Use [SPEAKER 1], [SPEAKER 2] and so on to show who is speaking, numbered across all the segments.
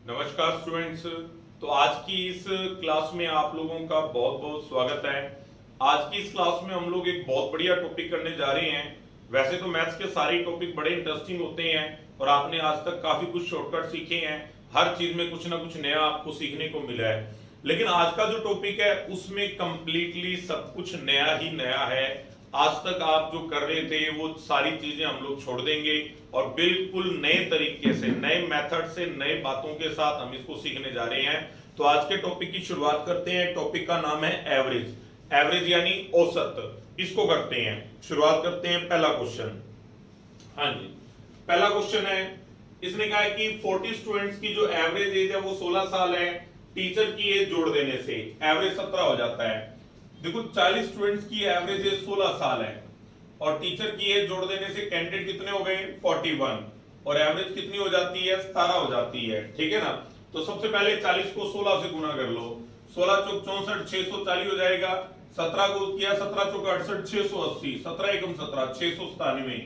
[SPEAKER 1] नमस्कार स्टूडेंट्स। तो आज की इस क्लास में आप लोगों का बहुत बहुत स्वागत है। आज की इस क्लास में हम लोग एक बहुत बढ़िया टॉपिक करने जा रहे हैं। वैसे तो मैथ्स के सारे टॉपिक बड़े इंटरेस्टिंग होते हैं और आपने आज तक काफी कुछ शॉर्टकट सीखे हैं। हर चीज में कुछ ना कुछ नया आपको सीखने को मिला है, लेकिन आज का जो टॉपिक है उसमें कंप्लीटली सब कुछ नया ही नया है। आज तक आप जो कर रहे थे वो सारी चीजें हम लोग छोड़ देंगे और बिल्कुल नए तरीके से, नए मेथड से, नए बातों के साथ हम इसको सीखने जा रहे हैं। तो आज के टॉपिक की शुरुआत करते हैं। टॉपिक का नाम है एवरेज। एवरेज यानी औसत। इसको करते हैं, शुरुआत करते हैं। पहला क्वेश्चन, हाँ जी, पहला क्वेश्चन है। इसने कहा है कि 40 स्टूडेंट्स की जो एवरेज एज है वो 16 साल है। टीचर की एज जोड़ देने से एवरेज 17 हो जाता है। देखो 40 स्टूडेंट्स की एवरेज एज 16 साल है और टीचर की एज जोड़ देने से कैंडिडेट कितने हो गए 41 और एवरेज कितनी हो जाती है 17 हो जाती है। ठीक है ना। तो सबसे पहले 40 को 16 से गुना कर लो। 16 चौक 64, 640 हो जाएगा। 17 को किया 17 चौक 68, 680, 17 एकम 17, 697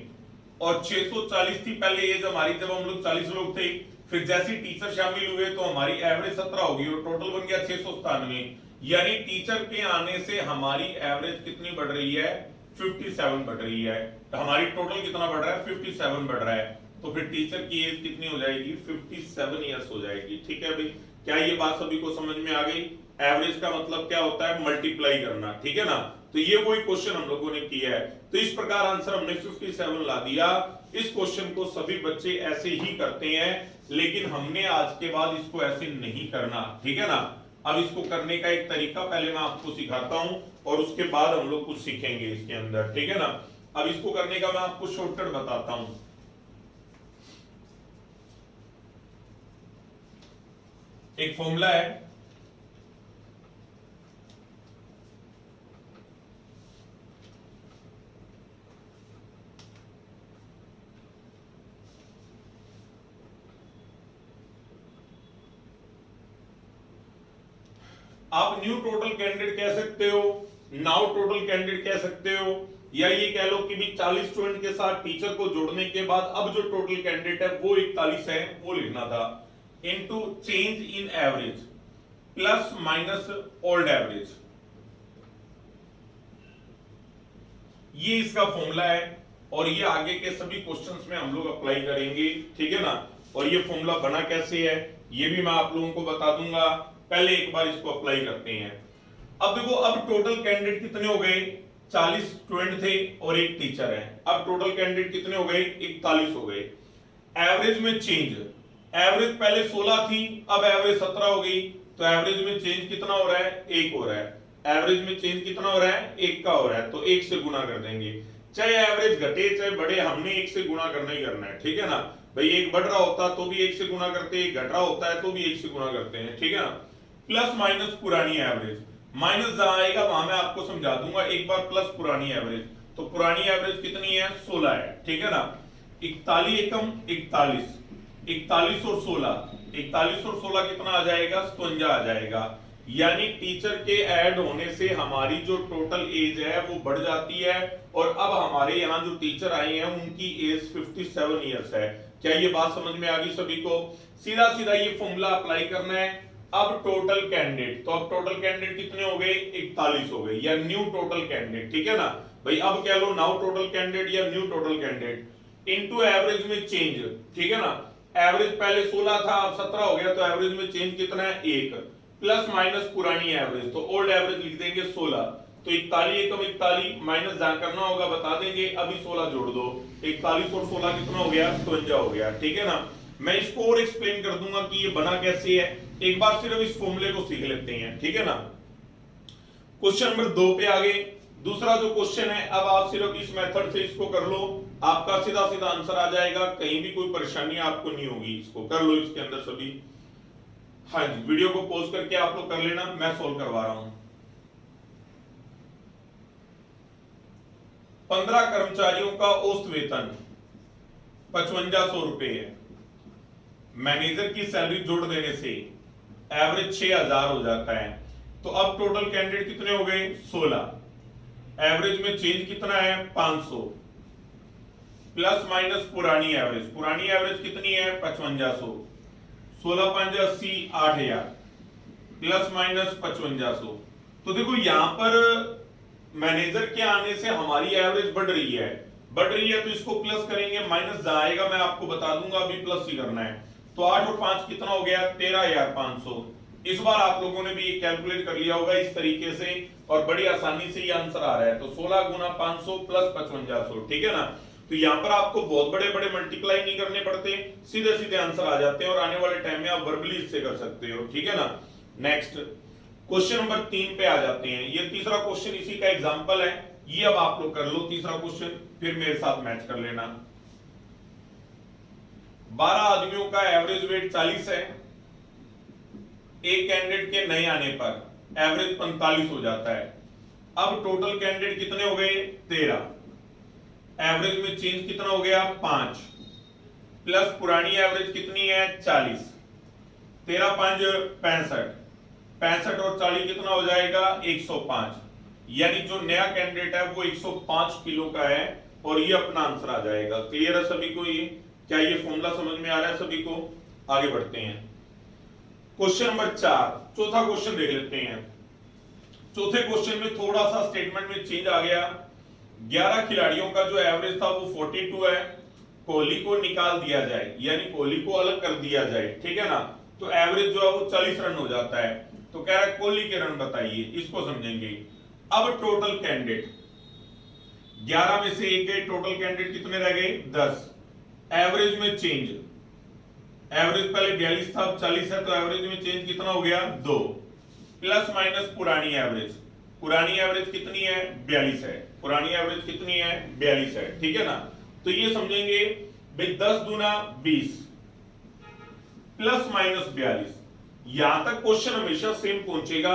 [SPEAKER 1] और 640 थी पहले एज हमारी जब हम लोग 40 लोग थे। फिर जैसे टीचर शामिल हुए तो हमारी एवरेज 17 होगी और टोटल बन गया 697। यानी टीचर के आने से हमारी एवरेज कितनी बढ़ रही है 57 बढ़ रही है। तो हमारी टोटल कितना बढ़ रहा है 57 बढ़ रहा है। तो फिर टीचर की एज कितनी हो जाएगी 57 ईयर्स हो जाएगी। ठीक है भाई, क्या ये बात सभी को समझ में आ गई? एवरेज का मतलब क्या होता है मल्टीप्लाई करना। ठीक है ना। तो ये वही क्वेश्चन हम लोगों ने किया है। तो इस प्रकार आंसर हमने 57 ला दिया। इस क्वेश्चन को सभी बच्चे ऐसे ही करते हैं, लेकिन हमने आज के बाद इसको ऐसे नहीं करना। ठीक है ना। अब इसको करने का एक तरीका पहले मैं आपको सिखाता हूं और उसके बाद हम लोग कुछ सीखेंगे इसके अंदर। ठीक है ना। अब इसको करने का मैं आपको शॉर्टकट बताता हूं। एक फॉर्मूला है, आप न्यू टोटल कैंडिडेट कह सकते हो, नाउ टोटल कैंडिडेट कह सकते हो, या ये कह लो कि भी 40 स्टूडेंट के साथ टीचर को जोड़ने के बाद अब जो टोटल कैंडिडेट है वो 41 है, वो लिखना था। Into change in average plus minus old average, ये इसका फॉर्मूला है और ये आगे के सभी क्वेश्चंस में हम लोग अप्लाई करेंगे। ठीक है ना। और ये फॉर्मूला बना कैसे है ये भी मैं आप लोगों को बता दूंगा। पहले एक बार इसको अप्लाई करते हैं। अब देखो, अब टोटल कैंडिडेट कितने हो गए 40 स्टूडेंट थे और एक टीचर है। अब टोटल कैंडिडेट कितने हो गए 41 हो गए। एवरेज में चेंज, एवरेज पहले 16 थी अब एवरेज 17 हो गई। तो एवरेज में चेंज कितना हो रहा है 1 हो रहा है। एवरेज में चेंज कितना हो रहा है 1 का हो रहा है, तो 1 से गुना कर देंगे। चाहे एवरेज घटे चाहे बढ़े, हमने 1 से गुना करना ही करना है। ठीक है ना भाई, 1 बढ़ रहा होता तो भी 1 से गुना करते, 1 घट रहा होता है तो भी 1 से गुना करते हैं। ठीक है ना। प्लस माइनस पुरानी एवरेज, माइनस जहां आएगा वहां मैं आपको समझा दूंगा। एक बार प्लस पुरानी एवरेज, तो पुरानी एवरेज कितनी है 16 है। ठीक है ना। 41 एकम 41, 41 और 16, 41 और 16 कितना आ जाएगा 57 आ जाएगा। यानी टीचर के ऐड होने से हमारी जो टोटल एज है वो बढ़ जाती है और अब हमारे यहाँ जो टीचर आए हैं उनकी एज 57 ईयर्स है। क्या ये बात समझ में आ गई सभी को? सीधा सीधा ये फॉर्मूला अप्लाई करना है। अब टोटल कैंडिडेट, तो अब टोटल कैंडिडेट कितने हो गए 41 हो गए, या न्यू टोटल कैंडिडेट। ठीक है ना भाई, अब कह लो नाउ टोटल कैंडिडेट या new total candidate into average में चेंज। ठीक है ना। एवरेज पहले 16 था अब 17 हो गया, तो एवरेज में चेंज कितना है 1, प्लस माइनस पुरानी एवरेज, तो ओल्ड एवरेज लिख देंगे 16। तो 41 एकम 41 माइनस जहां करना होगा बता देंगे, अभी 16 जोड़ दो, 41 और 16 कितना हो गया 57 हो गया। ठीक है ना। मैं इसको और एक्सप्लेन कर दूंगा कि ये बना कैसे है। एक बार सिर्फ इस फॉर्मूले को सीख लेते हैं। ठीक है ना। क्वेश्चन नंबर 2 पे आ गए। दूसरा जो क्वेश्चन है, अब आप सिर्फ इस मेथड से इसको कर लो, आपका सीधा सीधा आंसर आ जाएगा, कहीं भी कोई परेशानी आपको नहीं होगी। इसको कर लो इसके अंदर सभी। हाँ जी, वीडियो को पॉज करके आप लोग कर लेना, मैं सोल्व करवा रहा हूं। 15 कर्मचारियों का औसत वेतन 5500 रुपए है। मैनेजर की सैलरी जोड़ देने से एवरेज 6000 हो जाता है। तो अब टोटल कैंडिडेट कितने हो गए 16। एवरेज में चेंज कितना है 500, प्लस माइनस पुरानी एवरेज, पुरानी एवरेज कितनी है 5500। 16 5 80 8000 प्लस माइनस 5500। तो देखो यहां पर मैनेजर के आने से हमारी एवरेज बढ़ रही है तो इसको प्लस करेंगे, माइनस जहां आएगा मैं आपको बता दूंगा, अभी प्लस ही करना है। तो 8 और 5 कितना हो गया 13500। इस बार आप लोगों ने भी ये कैलकुलेट कर लिया होगा इस तरीके से और बड़ी आसानी से ये आंसर आ रहा है। तो 16 गुना 500 प्लस 5500, ठीक है ना। तो यहाँ पर आपको बहुत बड़े बड़े मल्टीप्लाई नहीं करने पड़ते, सीधे सीधे आंसर आ जाते हैं और आने वाले टाइम में आप वर्बली इससे कर सकते हो, ठीक है ना। नेक्स्ट क्वेश्चन नंबर 3 पे आ जाते हैं। ये तीसरा क्वेश्चन इसी का एग्जांपल है, ये अब आप लोग कर लो तीसरा क्वेश्चन, फिर मेरे साथ मैच कर लेना। 12 आदमियों का एवरेज वेट 40 है, एक कैंडिडेट के नहीं आने पर एवरेज 45 हो जाता है। अब टोटल कैंडिडेट कितने हो गए 13, एवरेज में चेंज कितना हो गया 5, प्लस पुरानी एवरेज कितनी है 40, 13 5 65, 65 और 40 कितना हो जाएगा 105, यानी जो नया कैंडिडेट है वो 105 किलो का है और ये अपना आंसर आ जाएगा। क्लियर है सभी को? ये क्या ये फॉर्मूला समझ में आ रहा है सभी को? आगे बढ़ते हैं। क्वेश्चन नंबर 4, चौथा क्वेश्चन देख लेते हैं। चौथे क्वेश्चन में थोड़ा सा स्टेटमेंट में चेंज आ गया। 11 खिलाड़ियों का जो एवरेज था वो 42 है, कोहली को निकाल दिया जाए यानी कोहली को अलग कर दिया जाए, ठीक है ना। तो एवरेज जो है वो 40 रन हो जाता है। तो कह रहा है कोहली के रन बताइए, इसको समझेंगे। अब टोटल कैंडिडेट 11 में से एक गए, टोटल कैंडिडेट कितने रह गए 10। एवरेज में चेंज, एवरेज पहले 42 था अब 40 है, तो एवरेज में चेंज कितना हो गया 2, प्लस माइनस पुरानी एवरेज, पुरानी एवरेज कितनी है 42 है, पुरानी एवरेज कितनी है 42 है, ठीक है ना। तो ये समझेंगे भाई 10 दूना 20 प्लस माइनस 42, यहां तक क्वेश्चन हमेशा सेम पहुंचेगा।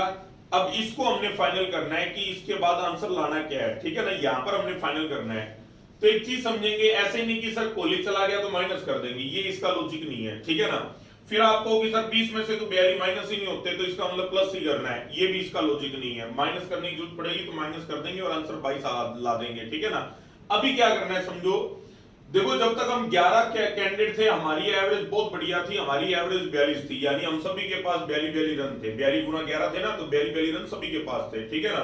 [SPEAKER 1] अब इसको हमने फाइनल करना है कि इसके बाद आंसर लाना क्या है, ठीक है ना। यहां पर हमने फाइनल करना है। तो एक चीज समझेंगे, ऐसे नहीं कि सर कोहली चला गया तो माइनस कर देंगे, ये इसका लॉजिक नहीं है, ठीक है ना। फिर आप कहोगे सर 20 में से तो 42 माइनस ही नहीं होते, तो इसका मतलब प्लस ही करना है, ये भी इसका लॉजिक नहीं है। माइनस करने की जरूरत पड़ेगी तो माइनस कर देंगे और आंसर 22 ला देंगे, ठीक है ना। अभी क्या करना है समझो, देखो जब तक हम 11 कैंडिडेट थे हमारी एवरेज बहुत बढ़िया थी, हमारी एवरेज 42 थी, यानी हम सभी के पास 42 रन थे, 42 गुना 11 थे ना, तो 42 रन सभी के पास थे, ठीक है ना।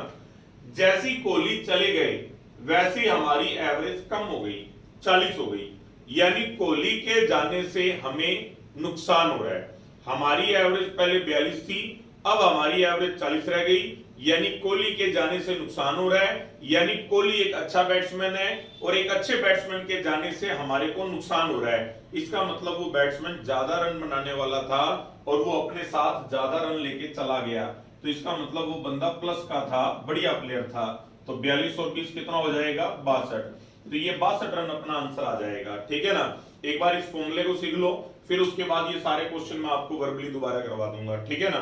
[SPEAKER 1] जैसे ही कोहली चले गए वैसे ही हमारी एवरेज कम हो गई, 40 हो गई, यानी कोहली के जाने से हमें नुकसान हो रहा है। हमारी एवरेज पहले 42 थी, अब हमारी एवरेज 40 रह गई, यानी कोहली के जाने से नुकसान हो रहा है, यानी कोहली एक अच्छा बैट्समैन है और एक अच्छे बैट्समैन के जाने से हमारे को नुकसान हो रहा है। इसका मतलब वो बैट्समैन ज्यादा रन बनाने वाला था और वो अपने साथ ज्यादा रन लेके चला गया, तो इसका मतलब वो बंदा प्लस का था, बढ़िया प्लेयर था। तो 42 और 20 कितना हो जाएगा 62, तो ये 62 रन अपना आंसर आ जाएगा, ठीक है ना। एक बार इस फॉर्मूले को सीख लो, फिर उसके बाद ये सारे क्वेश्चन मैं आपको वर्बली दोबारा करवा दूंगा, ठीक है ना।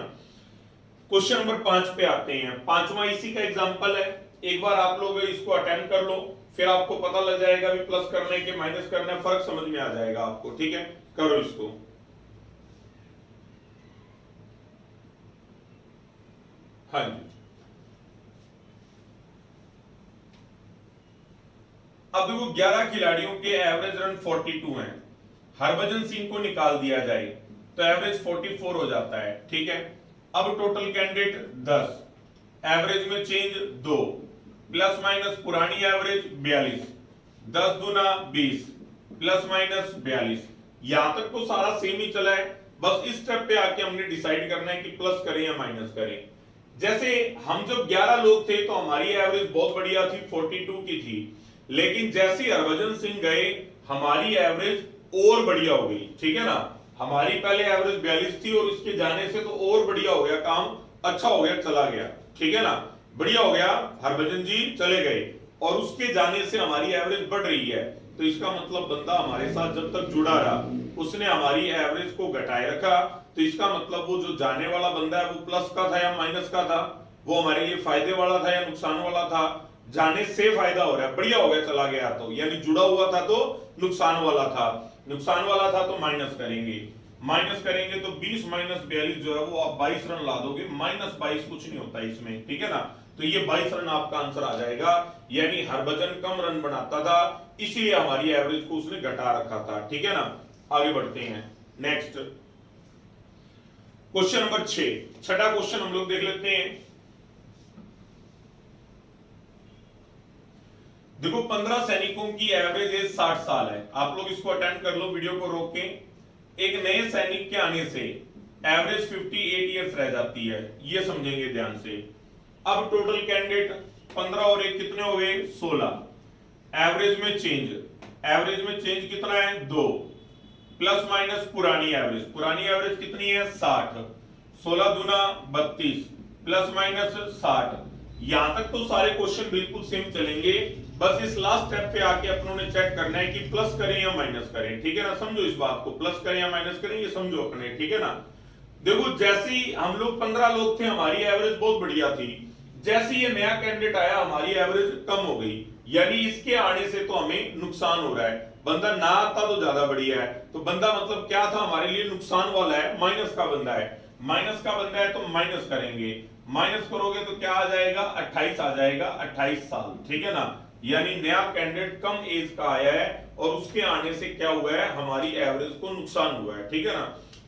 [SPEAKER 1] क्वेश्चन नंबर 5 पे आते हैं। पांचवा इसी का एग्जांपल है, एक बार आप लोग इसको अटेम्प्ट कर लो, फिर आपको पता लग जाएगा भी प्लस करने के माइनस करने फर्क समझ में आ जाएगा आपको, ठीक है। करो इसको। हाँ जी, अब देखो 11 खिलाड़ियों के एवरेज रन 42 हैं, हरभजन सिंह को निकाल दिया जाए तो एवरेज 44 हो जाता है, ठीक है। अब टोटल कैंडिडेट 10, एवरेज में चेंज 2, प्लस माइनस पुरानी एवरेज 42, 10 दूना 20 प्लस माइनस 42, यहां तक तो सारा सेम ही चला है, बस इस स्टेप पे आके हमने डिसाइड करना है कि प्लस करें या माइनस करें। जैसे हम जब 11 लोग थे तो हमारी एवरेज बहुत बढ़िया थी, 42 की थी, लेकिन जैसे हरभजन सिंह गए हमारी एवरेज और बढ़िया हो गई, ठीक है ना। हमारी पहले एवरेज 42 थी और इसके जाने से तो और बढ़िया हो गया, काम अच्छा हो गया, चला गया, ठीक है ना, बढ़िया हो गया, हरभजन जी चले गए और उसके जाने से हमारी एवरेज बढ़ रही है। तो इसका मतलब बंदा हमारे साथ जब तक जुड़ा रहा उसने हमारी एवरेज को घटाए रखा, तो इसका मतलब वो जो जाने वाला बंदा है वो प्लस का था या माइनस का था, वो हमारे लिए फायदे वाला था या नुकसान वाला था। जाने से फायदा हो रहा है, बढ़िया हो गया, चला गया, तो यानी जुड़ा हुआ था तो नुकसान वाला था, नुकसान वाला था तो माइनस करेंगे, माइनस करेंगे तो 20 माइनस 42 जो है वो आप 22 रन ला दोगे, माइनस 22 कुछ नहीं होता इसमें, ठीक है ना। तो ये 22 रन आपका आंसर आ जाएगा, यानी हरभजन कम रन बनाता था इसलिए हमारी एवरेज को उसने घटा रखा था, ठीक है ना। आगे बढ़ते हैं। नेक्स्ट क्वेश्चन नंबर 6, छठा क्वेश्चन हम लोग देख लेते हैं। देखो 15 सैनिकों की एवरेज एज 60 साल है। आप लोग इसको अटेंड कर लो, वीडियो को रोक के। एक नए सैनिक के आने से एवरेज 58 इयर्स रह जाती है, ये समझेंगे ध्यान से। अब टोटल कैंडिडेट 15 और एक कितने हो गए 16। एवरेज में चेंज कितना है 2, प्लस माइनस पुरानी एवरेज कितनी है 60, 16 दूना 32 प्लस माइनस 60। यहां तक तो सारे क्वेश्चन बिल्कुल सेम चलेंगे, बस इस लास्ट स्टेप पे आके अपनों ने चेक करना है कि प्लस करें या माइनस करें, ठीक है ना। समझो इस बात को, प्लस करें या माइनस करें ये समझो अपने, ठीक है ना। देखो जैसे ही हम लोग 15 लोग थे, हमारी एवरेज बहुत बढ़िया थी। जैसे ये नया कैंडिडेट आया, हमारी एवरेज कम हो गई, यानी इसके आने से तो हमें नुकसान हो रहा है। बंदा ना आता तो ज्यादा बढ़िया है, तो बंदा मतलब क्या था हमारे लिए नुकसान वाला है, माइनस का बंदा है, तो माइनस करेंगे। माइनस करोगे तो क्या आ जाएगा 28 आ जाएगा, 28 साल, ठीक है ना। यानी नया कैंडिडेट कम एज का आया है और उसके आने से क्या हुआ है, हमारी एवरेज को नुकसान हुआ है, ठीक है ना।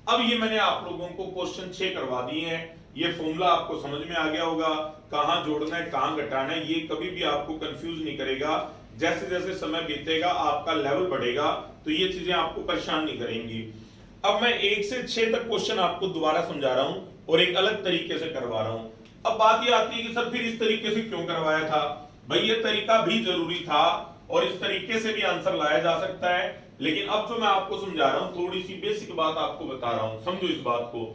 [SPEAKER 1] अब ये मैंने आप लोगों को क्वेश्चन 6 करवा दिए हैं। ये फॉर्मूला आपको समझ में आ गया होगा, कहां जोड़ना है कहां घटाना है, ये कभी भी आपको कंफ्यूज नहीं करेगा। जैसे जैसे समय बीतेगा, आपका लेवल बढ़ेगा, तो ये चीजें आपको परेशान नहीं करेंगी। अब मैं 1 से 6 तक क्वेश्चन आपको दोबारा समझा रहा हूं और एक अलग तरीके से करवा रहा हूं। अब बात ये आती है कि सर फिर इस तरीके से क्यों करवाया था। भाई ये तरीका भी जरूरी था और इस तरीके से भी आंसर लाया जा सकता है, लेकिन अब जो मैं आपको समझा रहा हूं थोड़ी सी बेसिक बात आपको बता रहा हूं, समझो इस बात को।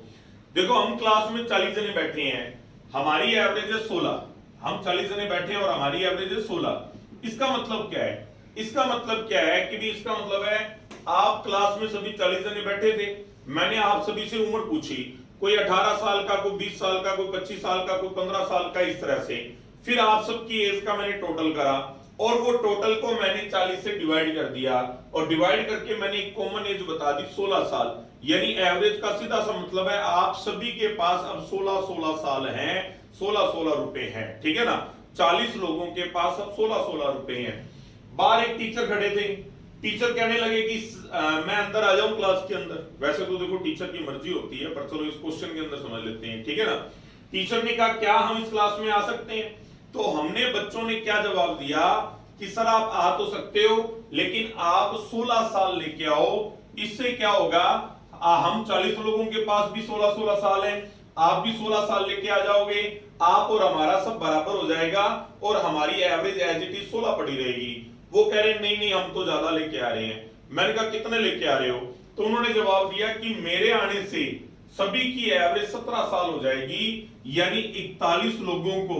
[SPEAKER 1] देखो हम क्लास में 40 जने बैठे हैं, हमारी एवरेज है 16। हम 40 जने बैठे हैं और हमारी एवरेज है 16। इसका मतलब क्या है, इसका मतलब क्या है कि भी इसका मतलब है आप क्लास में सभी 40 जने बैठे थे, मैंने आप सभी से उम्र पूछी, कोई 18 साल का, कोई 20 साल का, कोई 25 साल का, कोई 15 साल का, इस तरह से। फिर आप सबकी एज का मैंने टोटल करा और वो टोटल को मैंने 40 से डिवाइड कर दिया और डिवाइड करके मैंने एक कॉमन एज बता दी 16 साल। यानी एवरेज का सीधा सा मतलब है आप सभी के पास अब 16 साल हैं, 16 रुपए हैं, ठीक है ना। 40 लोगों के पास अब 16 रुपए हैं। बाहर एक टीचर खड़े थे, टीचर कहने लगे कि मैं अंदर आ जाऊं क्लास के अंदर। वैसे तो देखो टीचर की मर्जी होती है, पर चलो इस क्वेश्चन के अंदर समझ लेते हैं, ठीक है ना। टीचर ने कहा क्या हम इस क्लास में आ सकते हैं, तो हमने बच्चों ने क्या जवाब दिया कि सर आप आ तो सकते हो, लेकिन आप 16 साल लेके आओ। इससे क्या होगा, हम 40 लोगों के पास भी 16 साल हैं, आप भी 16 साल लेके आ जाओगे, आप और हमारा सब बराबर हो जाएगा और हमारी एवरेज एज इट इज 16 पड़ी रहेगी। वो कह रहे नहीं नहीं हम तो ज्यादा लेके आ रहे हैं। मैंने कहा कितने लेके आ रहे हो, तो उन्होंने जवाब दिया कि मेरे आने से सभी की एवरेज 17 साल हो जाएगी, यानी 41 लोगों को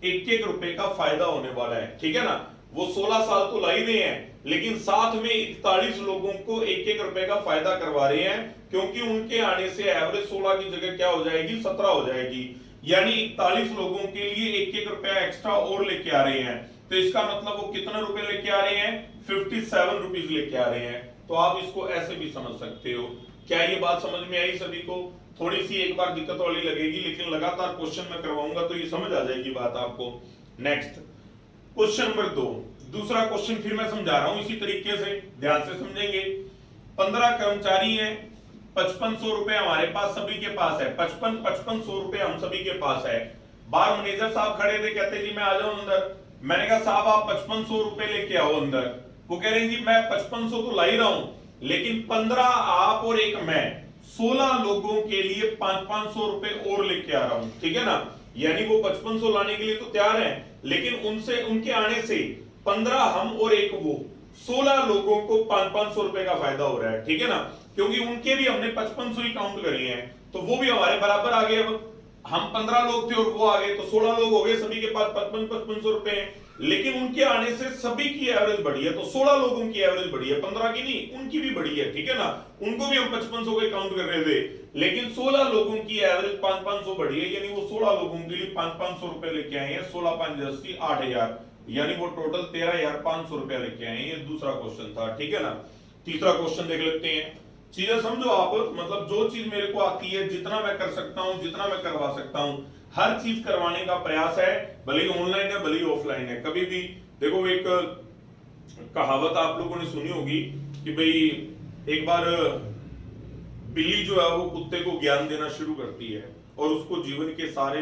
[SPEAKER 1] 1-1 रुपए का फायदा होने वाला है, ठीक है ना। वो 16 साल तो ला ही रहे हैं, लेकिन साथ में 41 लोगों को 1-1 रुपए का फायदा करवा रहे हैं, क्योंकि उनके आने से एवरेज 16 की जगह क्या हो जाएगी 17 हो जाएगी। यानी 41 लोगों के लिए 1-1 रुपया एक्स्ट्रा और लेके आ रहे हैं। तो इसका मतलब वो कितने रुपए लेके आ रहे हैं 57 रुपीज लेके आ रहे हैं। तो आप इसको ऐसे भी समझ सकते हो। क्या ये बात समझ में आई सभी को? थोड़ी सी एक बार दिक्कत वाली लगेगी, लेकिन लगातार क्वेश्चन में करवाऊंगा तो ये समझ आ जाएगी बात आपको। नेक्स्ट क्वेश्चन नंबर 2, दूसरा क्वेश्चन फिर मैं समझा रहा हूं इसी तरीके से, ध्यान से समझेंगे। 15 कर्मचारी हैं, 5500 रुपए हमारे पास सभी के पास है, 5500 रुपए हम सभी के पास है। बाहर मैनेजर साहब खड़े थे, कहते जी मैं आ जाऊं अंदर। मैंने कहा साहब आप 5500 रुपए लेके आओ अंदर। वो कह रहे जी मैं 5500 तो ला ही रहा हूं, लेकिन 15 आप और एक मैं 16 लोगों के लिए 500 रुपए और लेके आ रहा हूं, ठीक है ना। यानी वो 5500 लाने के लिए तो तैयार हैं, लेकिन उनसे उनके आने से 15 हम और एक वो 16 लोगों को 500 रुपए का फायदा हो रहा है, ठीक है ना। क्योंकि उनके भी हमने 5500 ही काउंट करे हैं, तो वो भी हमारे बराबर आ गए। अब हम 15 लोग थे और वो आ गए, तो 16 लोग हो गए, सभी के पास 5500 रुपए हैं, लेकिन उनके आने से सभी की एवरेज बढ़ी है। तो 16 लोगों की एवरेज बढ़ी है, 15 की नहीं, उनकी भी बढ़ी है, ठीक है ना। उनको भी हम 5500 के काउंट कर रहे थे, लेकिन 16 लोगों की एवरेज 500 बढ़ी है, यानी वो 16 लोगों के लिए 500 रुपए लेके आए हैं। 16 5 80 8000, यानी वो टोटल 13500 रुपया लेके आए हैं। ये दूसरा क्वेश्चन था, ठीक है ना। तीसरा क्वेश्चन देख लेते हैं। चीजें समझो आप, मतलब जो चीज मेरे को आती है, जितना मैं कर सकता हूं, जितना मैं करवा सकता हूं, हर चीज करवाने का प्रयास है, भले ही ऑनलाइन है भले ही ऑफलाइन है। कभी भी देखो, एक कहावत आप लोगों ने सुनी होगी कि भाई एक बार बिल्ली जो है वो कुत्ते को ज्ञान देना शुरू करती है और उसको जीवन के सारे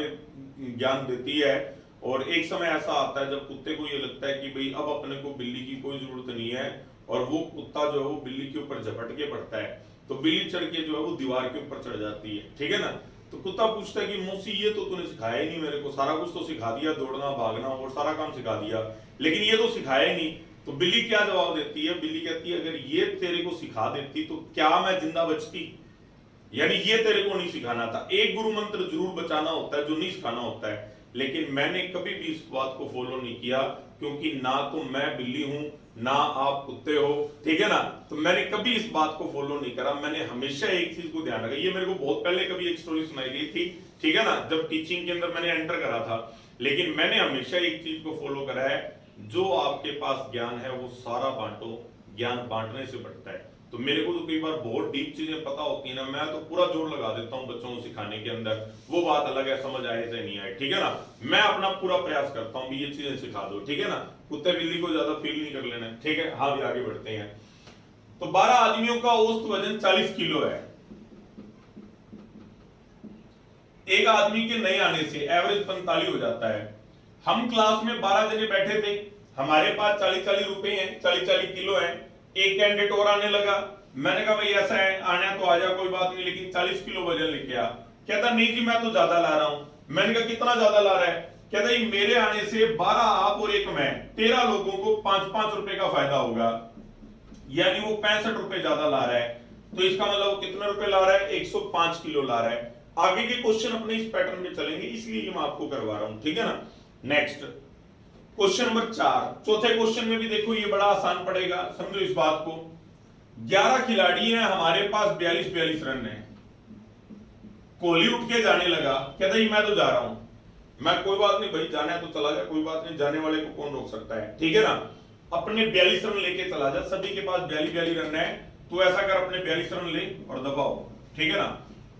[SPEAKER 1] ज्ञान देती है। और एक समय ऐसा आता है जब कुत्ते को ये लगता है कि भाई अब अपने को बिल्ली की कोई जरूरत नहीं है, और वो कुत्ता जो है वो बिल्ली के ऊपर झपट के पड़ता है। तो बिल्ली चढ़ के जो है वो दीवार के ऊपर चढ़ जाती है, ठीक है ना। तो कुत्ता पूछता है कि मौसी ये तो तूने सिखाया ही नहीं मेरे को, सारा कुछ तो सिखा दिया, दौड़ना भागना और सारा काम सिखा दिया, लेकिन ये तो सिखाया ही नहीं। तो बिल्ली क्या जवाब देती है? बिल्ली कहती है अगर ये तेरे को सिखा देती तो क्या मैं जिंदा बचती? यानी ये तेरे को नहीं सिखाना था। एक गुरु मंत्र जरूर बचाना होता है जो नहीं सिखाना होता है, लेकिन मैंने कभी भी इस बात को फॉलो नहीं किया, क्योंकि ना तो मैं बिल्ली हूं ना आप कुत्ते हो, ठीक है ना। तो मैंने कभी इस बात को फॉलो नहीं करा। मैंने हमेशा एक चीज को ध्यान रखा, ये मेरे को बहुत पहले कभी एक स्टोरी सुनाई गई थी, ठीक है ना, जब टीचिंग के अंदर मैंने एंटर करा था, लेकिन मैंने हमेशा एक चीज को फॉलो करा है, जो आपके पास ज्ञान है वो सारा बांटो, ज्ञान बांटने से बढ़ता है। तो मेरे को तो कई बार बहुत डीप चीजें पता होती है ना, मैं तो पूरा जोर लगा देता हूँ बच्चों को सिखाने के अंदर, वो बात अलग है समझ आए से नहीं आए, ठीक है ना। मैं अपना पूरा प्रयास करता हूँ ये चीजें सिखा दो, ठीक है ना। कुत्ते बिल्ली को ज्यादा फील नहीं कर लेना, ठीक है। हाँ भी आगे बढ़ते हैं। तो 12 आदमियों का औसत वजन 40 किलो है। एक आदमी के नए आने से एवरेज 45 हो जाता है। हम क्लास में 12 जने बैठे थे, हमारे पास 40-40 रुपए हैं, 40-40 किलो है। एक कैंडिडेट और आने लगा, मैंने कहा भाई ऐसा है, आना तो आ जा कोई बात नहीं, लेकिन 40 किलो वजन लेके आ। कहता नहीं जी मैं तो ज्यादा ला रहा हूं। मैंने कहा कितना ज्यादा ला रहा है? कहता मेरे आने से 12 आप और एक मैं 13 लोगों को 5-5 रुपए का फायदा होगा, यानी वो 65 रुपए ज्यादा ला रहा है। तो इसका मतलब कितने रुपए ला रहा है? 105 किलो ला रहा है। आगे के क्वेश्चन अपने इस पैटर्न में चलेंगे, इसलिए मैं आपको करवा रहा हूं, ठीक है ना। नेक्स्ट क्वेश्चन नंबर 4, चौथे क्वेश्चन में भी देखो ये बड़ा आसान पड़ेगा, समझो इस बात को। 11 खिलाड़ी हैं, हमारे पास 42 रन है। कोहली उठ के जाने लगा, कहता ही मैं तो जा रहा हूं। मैं कोई बात नहीं भाई, जाना है तो चला जा, कोई बात नहीं, जाने वाले को कौन रोक सकता है, ठीक है ना। अपने 42 रन लेके चला जा, सभी के पास 42 रन है, तो ऐसा कर अपने 42 रन ले और दबाओ, ठीक है ना।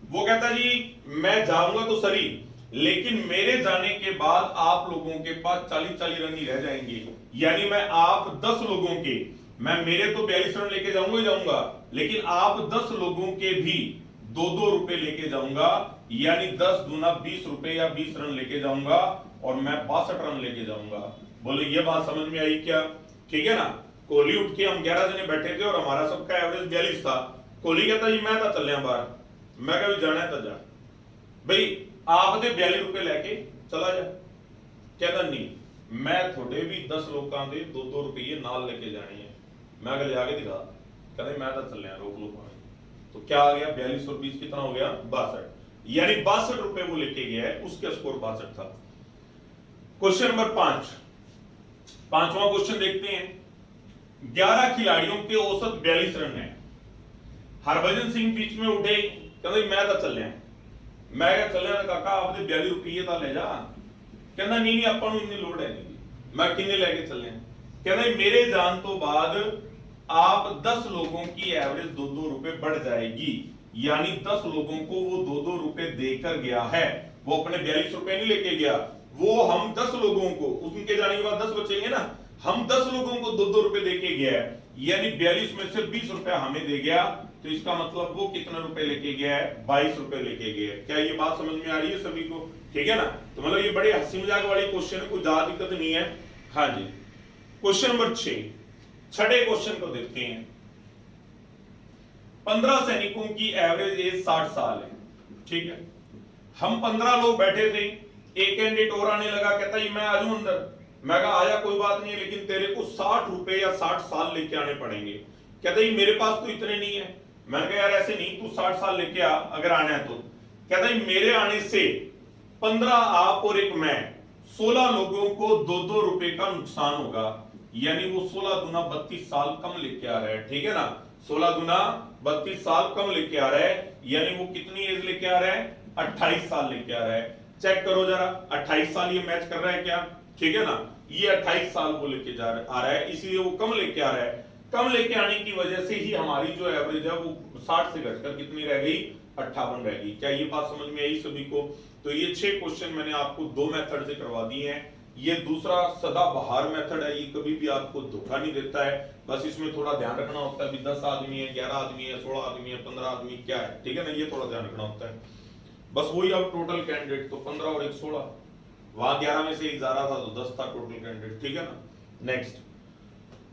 [SPEAKER 1] वो कहता जी मैं जाऊंगा तो सही, लेकिन मेरे जाने के बाद आप लोगों के पास 40-40 रन ही रह जाएंगे, यानी मैं आप 10 लोगों के, मैं मेरे तो 42 रन लेके जाऊंगा ही जाऊंगा, लेकिन आप 10 लोगों के भी 2-2 रुपए लेके जाऊंगा, यानी 10 दूना 20 रुपए या 20 रन लेके जाऊंगा, और मैं 62 रन लेके जाऊंगा। बोले ये बात समझ में आई क्या? ठीक है ना। कोहली उठ के, हम 11 जने बैठे थे और हमारा सबका एवरेज 42 था। कोहली कहता जी मैं तो चलिया बाहर, मैं कभी जाना है तो जा भाई, आप 42 रुपए लेके चला जा। कहता नहीं मैं थोड़े भी 10 लोगों के 2-2 रुपये नाल लेके जाने हैं, मैं अगर आगे दिखा, कहते मैं तो चलिया, रोक लो पानी। तो क्या आ गया? 42 और 20 कितना हो गया? 62, यानी 62 रुपए वो लेके गया है, उसके स्कोर 62 था। क्वेश्चन नंबर 5, पांचवा क्वेश्चन देखते हैं। 11 खिलाड़ियों के औसत 42 रन है। हरभजन सिंह बीच में उठे, कहते मैं तो चलिया, मैं क्या चलिया काका आपने 42 रुपये तो ले जा। कहना नहीं नहीं अपन इतनी लोड़ है नहीं, मैं किन्ने लेके चले। कहना मेरे जान तो बाद आप 10 लोगों की एवरेज 2-2 रुपए बढ़ जाएगी, यानी 10 लोगों को वो 2-2 रुपए देकर गया है। वो अपने 42 रुपए नहीं लेके गया, वो हम 10 लोगों को, उनके जाने के बाद 10 बचेंगे ना, हम 10 लोगों को 2-2 रुपए देके गया है, यानी 42 में से 20 रुपए हमें दे गया। तो इसका मतलब वो कितने रुपए लेके गया है? 22 रुपए लेके गया है। क्या ये बात समझ में आ रही है सभी को? ठीक है ना। तो मतलब ये बड़े हंसी मजाक वाली क्वेश्चन है, कोई ज्यादा दिक्कत नहीं है। हाँ जी, क्वेश्चन नंबर 6, छठे क्वेश्चन को देखते हैं। 15 सैनिकों की एवरेज एज 60 साल है, ठीक है। हम 15 लोग बैठे थे, एक कैंडिडेट और आने लगा, कहता है मैं आ जाऊं अंदर। मैं कहा आया कोई बात नहीं है, लेकिन तेरे को 60 रुपए या 60 साल लेके आने पड़ेंगे। कहता है मेरे पास तो इतने नहीं है। मैंने कहा यार ऐसे नहीं, तू 60 साल लेके आ अगर आना है तो। कहता है मेरे आने से 15 आप और एक मैं 16 लोगों को 2-2 रुपए का नुकसान होगा, यानी वो 16 दूना 32 साल कम लेके आ रहा है, ठीक है ना। 16 दूना 32 साल कम लेके आ रहा है, यानी वो कितनी एज लेके आ रहा है? 28 साल लेके आ रहा है। चेक करो जरा, 28 साल ये मैच कर रहा है क्या? ठीक है ना, ये 28 साल वो लेके आ रहा है, इसलिए वो कम लेके आ रहा है। कम लेके आने की वजह से ही हमारी जो एवरेज है वो 60 से घटकर कितनी रह गई? 58 रह गई। क्या ये बात समझ में आई सभी को? तो ये 6 क्वेश्चन मैंने आपको 2 मेथड से करवा दिए हैं, ये दूसरा सदाबहार मेथड है, ये कभी भी आपको धोखा नहीं देता है। बस इसमें थोड़ा ध्यान रखना होता है, 10 आदमी है, 11 आदमी है, 16 आदमी है, 15 आदमी क्या है, ठीक है ना, ये थोड़ा ध्यान रखना होता है। बस वही अब टोटल कैंडिडेट तो 15 और 1 16, वहां 11 में से 1 जा रहा था तो 10 था टोटल कैंडिडेट, ठीक है ना। नेक्स्ट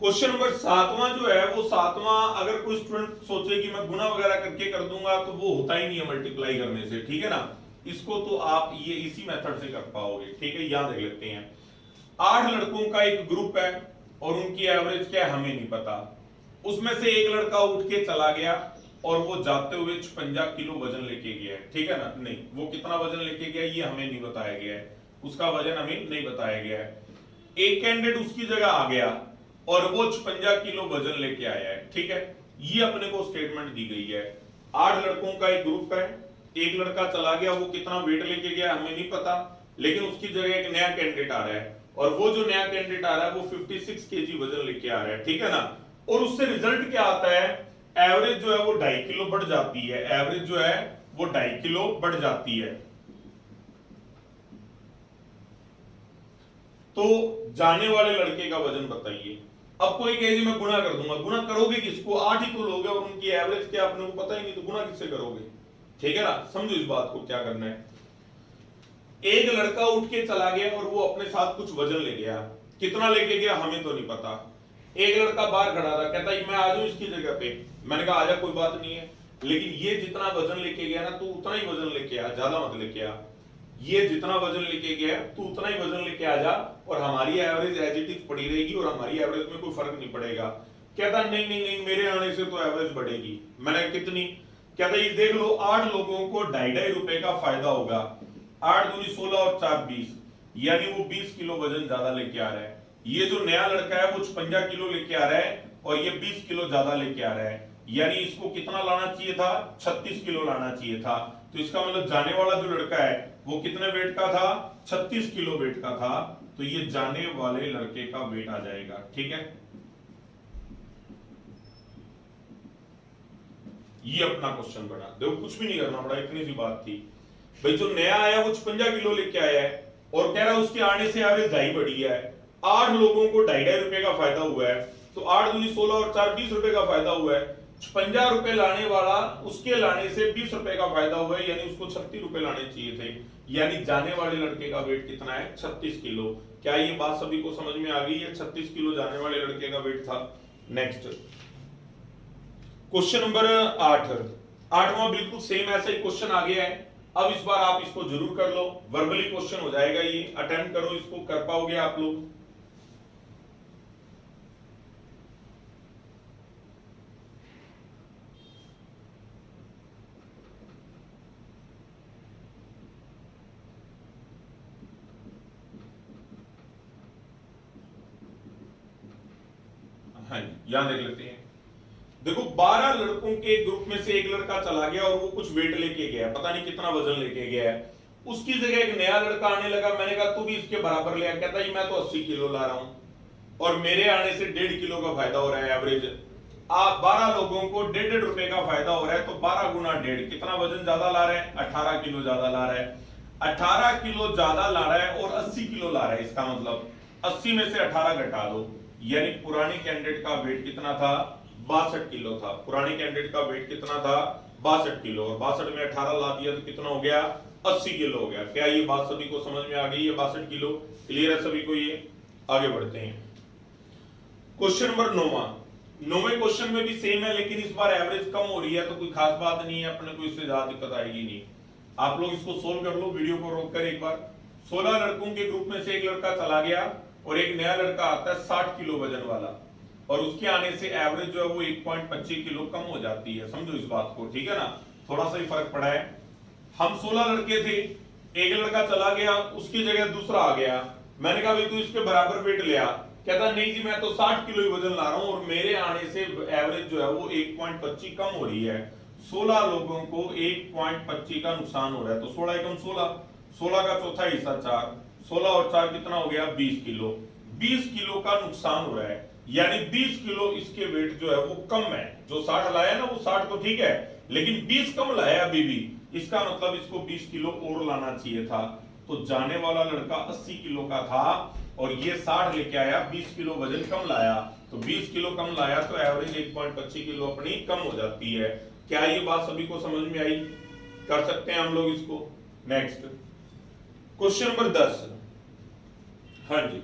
[SPEAKER 1] क्वेश्चन नंबर 7वां जो है वो 7वां, अगर कोई स्टूडेंट सोचे कि मैं गुना वगैरह करके कर दूंगा तो वो होता ही नहीं है मल्टीप्लाई करने से, ठीक है ना। इसको तो आप ये इसी मेथड से कर पाओगे, ठीक है। यहां देख लेते हैं, 8 लड़कों का एक ग्रुप है और उनकी एवरेज क्या है हमें नहीं पता। उसमें से एक लड़का उठ के चला गया और वो जाते हुए 56 किलो वजन लेके गया है, ठीक है ना। नहीं, वो कितना वजन लेके गया ये हमें नहीं बताया गया है, उसका वजन हमें नहीं बताया गया है। एक कैंडिडेट उसकी जगह आ गया और वो 56 किलो वजन लेके आया है, ठीक है। ये अपने को स्टेटमेंट दी गई है। 8 लड़कों का एक ग्रुप है, एक लड़का चला गया, वो कितना वेट लेके गया हमें नहीं पता, लेकिन उसकी जगह एक नया कैंडिडेट आ रहा है और वो जो नया कैंडिडेट आ रहा है वो 56 केजी वजन लेके आ रहा है, ठीक है ना। और उससे रिजल्ट क्या आता है, एवरेज जो है वो 2.5 किलो बढ़ जाती है, एवरेज जो है वो 2.5 किलो बढ़ जाती है। तो जाने वाले लड़के का वजन बताइए। अब कोई कहे जी मैं गुना कर दूंगा, गुना करोगे किसको, 8 ही तो लोग हैं और उनकी एवरेज क्या अपने को पता ही नहीं, तो गुना किससे करोगे, ठीक है ना। समझो इस बात को क्या करना है। एक लड़का उठ के चला गया और वो अपने साथ कुछ वजन ले गया, कितना लेके गया हमें तो नहीं पता। एक लड़का बाहर खड़ा था, कहता मैं आ जाऊं इसकी जगह पे, मैंने कहा आजा कोई बात नहीं है, लेकिन ये जितना वजन लेके गया ना तू उतना ही वजन लेके आ, ज्यादा मत लेके आ। ये जितना वजन लेके गया तू उतना ही वजन लेके आ जा और हमारी एवरेज एज इट इज पड़ी रहेगी और हमारी एवरेज में कोई फर्क नहीं पड़ेगा। कहता नहीं नहीं नहीं, मेरे आने से तो एवरेज बढ़ेगी। मैंने कितनी, कहता ये देख लो 8 लोगों को 2.5 रुपए का फायदा होगा, 8 दूनी 16 और 4 20, यानी वो 20 किलो वजन ज्यादा लेके आ रहा है। ये जो नया लड़का है वो 56 किलो लेके आ रहा है और ये 20 किलो ज्यादा लेके आ रहा है, यानी इसको कितना लाना चाहिए था, 36 किलो लाना चाहिए था। तो इसका मतलब जाने वाला जो लड़का है वो कितने वेट का था, 36 किलो वेट का था, तो ये जाने वाले लड़के का वेट आ जाएगा, ठीक है। ये अपना क्वेश्चन बना, देखो कुछ भी नहीं करना पड़ा, इतनी सी बात थी भाई। जो नया आया वो 56 किलो लेके आया है और कह रहा है उसके आने से एवरेज 2.5 बढ़ी है, 8 लोगों को 2.5 रुपए का फायदा हुआ है, तो 8 दूनी 16 और 4 20 रुपए का फायदा हुआ है। 56 रुपए लाने वाला उसके लाने से 20 रुपए का फायदा हुआ है, यानी उसको 36 रुपए लाने चाहिए थे, यानी जाने वाले लड़के का वेट कितना है, 36 किलो। क्या ये बात सभी को समझ में आ गई है, 36 किलो जाने वाले लड़के का वेट था। नेक्स्ट क्वेश्चन नंबर 8, 8वां बिल्कुल सेम ऐसा ही क्वेश्चन आ गया है। अब इस बार आप इसको जरूर कर लो, वर्बली क्वेश्चन हो जाएगा, ये अटेम्प्ट करो, इसको कर पाओगे आप लोग। हाँ जी, यहां देख लेते हैं। देखो 12 लड़कों के ग्रुप में से एक लड़का चला गया और वो कुछ वेट लेके गया, पता नहीं कितना वजन लेके गया है। उसकी जगह एक नया लड़का आने लगा, मैंने कहा तू भी इसके बराबर ले आ, कहता है मैं तो 80 किलो ला रहा हूं और मेरे आने से 1.5 किलो का फायदा हो रहा है एवरेज। आप 12 लोगों को 1.5 रुपए का फायदा हो रहा है, तो 12 गुना 1.5, कितना वजन ज्यादा ला रहे हैं, 18 किलो ज्यादा ला रहा है। 18 किलो ज्यादा ला रहा है और 80 किलो ला रहा है, इसका मतलब 80 में से 18 घटा दो, यानी पुराने कैंडिडेट का वेट कितना था, 62 किलो था। पुराने कैंडिडेट का वेट कितना था, 62 किलो, और 62 में 18 ला दिया तो कितना हो गया, 80 किलो हो गया। क्या ये बात सभी को समझ में आ गई है, 62 किलो क्लियर है सभी को। ये आगे बढ़ते हैं, क्वेश्चन नंबर 9वें क्वेश्चन में भी सेम है, लेकिन इस बार एवरेज कम हो रही है, तो कोई खास बात नहीं है, अपने को इससे ज्यादा दिक्कत आएगी नहीं। आप लोग इसको सोल्व कर लो, वीडियो को रोककर एक बार। 16 लड़कों के ग्रुप में से एक लड़का चला गया और एक नया लड़का आता है 60 किलो वजन वाला, और उसके आने से एवरेज जो है वो 1.25 किलो कम हो जाती है। समझो इस बात को, ठीक है ना, थोड़ा सा ही फर्क पड़ा है। हम 16 लड़के थे, एक लड़का चला गया, उसकी जगह दूसरा आ गया, मैंने कहा भाई तू इसके बराबर वेट ले आ, कहता नहीं जी मैं तो 60 किलो ही वजन ला रहा हूं और मेरे आने से एवरेज जो है वो 1.25 कम हो रही है। 16 लोगों को 1.25 का नुकसान हो रहा है, तो 16 एकम 16, 16 का चौथा हिस्सा 4, 16 और 4 कितना हो गया, 20 किलो। 20 किलो का नुकसान हो रहा है, यानी 20 किलो इसके वेट जो है वो कम है। जो 60 लाया ना वो 60 तो ठीक है, लेकिन 20 कम लाया अभी भी, इसका मतलब इसको 20 किलो और लाना चाहिए था। तो जाने वाला लड़का 80 किलो का था और ये 60 लेके आया, 20 किलो वजन कम लाया, तो 20 किलो कम लाया तो एवरेज 1.25 किलो अपनी कम हो जाती है। क्या ये बात सभी को समझ में आई? कर सकते हैं हम लोग इसको। Next question number 10। हाँ जी,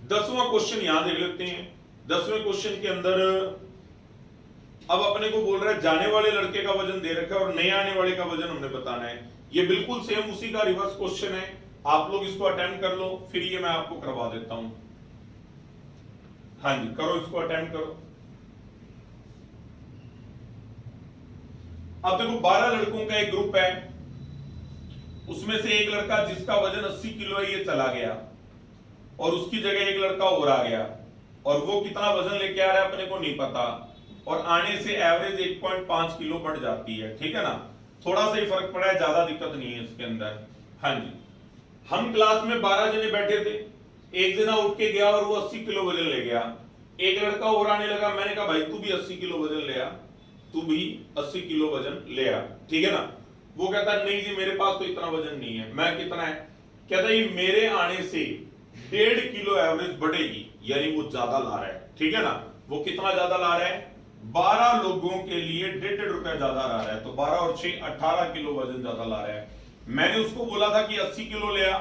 [SPEAKER 1] 10वां क्वेश्चन यहां देख लेते हैं। 10वें क्वेश्चन के अंदर अब अपने को बोल रहा है जाने वाले लड़के का वजन दे रखा है और नए आने वाले का वजन हमने बताना है। ये बिल्कुल सेम उसी का रिवर्स क्वेश्चन है, आप लोग इसको अटेम्प्ट कर लो, फिर ये मैं आपको करवा देता हूं। हाँ जी, करो इसको, अटेम्प्ट करो। अब देखो 12 लड़कों का एक ग्रुप है, उसमें से एक लड़का जिसका वजन 80 किलो है ये चला गया और उसकी जगह एक लड़का और आ गया, और वो कितना वजन लेके आ रहा है अपने को नहीं पता, और आने से एवरेज 1.5 किलो बढ़ जाती है। ठीक है ना, थोड़ा सा ही फर्क पड़ा है, ज्यादा दिक्कत नहीं है इसके अंदर। हाँ जी, हम क्लास में 12 जने बैठे थे, एक जना उठ के गया और वो 80 किलो वजन ले गया, एक लड़का और आने लगा, मैंने कहा भाई तू भी 80 किलो वजन ले आ, तू भी 80 किलो वजन ले आ। ठीक है ना, वो कहता है नहीं जी मेरे पास तो इतना वजन नहीं है। मैं कितना है? कहता है मेरे आने से 1.5 किलो एवरेज बढ़ेगी, यानी वो ज्यादा ला रहा है। ठीक है ना, वो कितना ज्यादा ला रहा है? 12 लोगों के लिए 1.5 रुपया ज्यादा ला रहा है, तो 12 और 6 18 किलो वजन ज्यादा ला रहा है। मैंने उसको बोला था कि 80 किलो ले आ,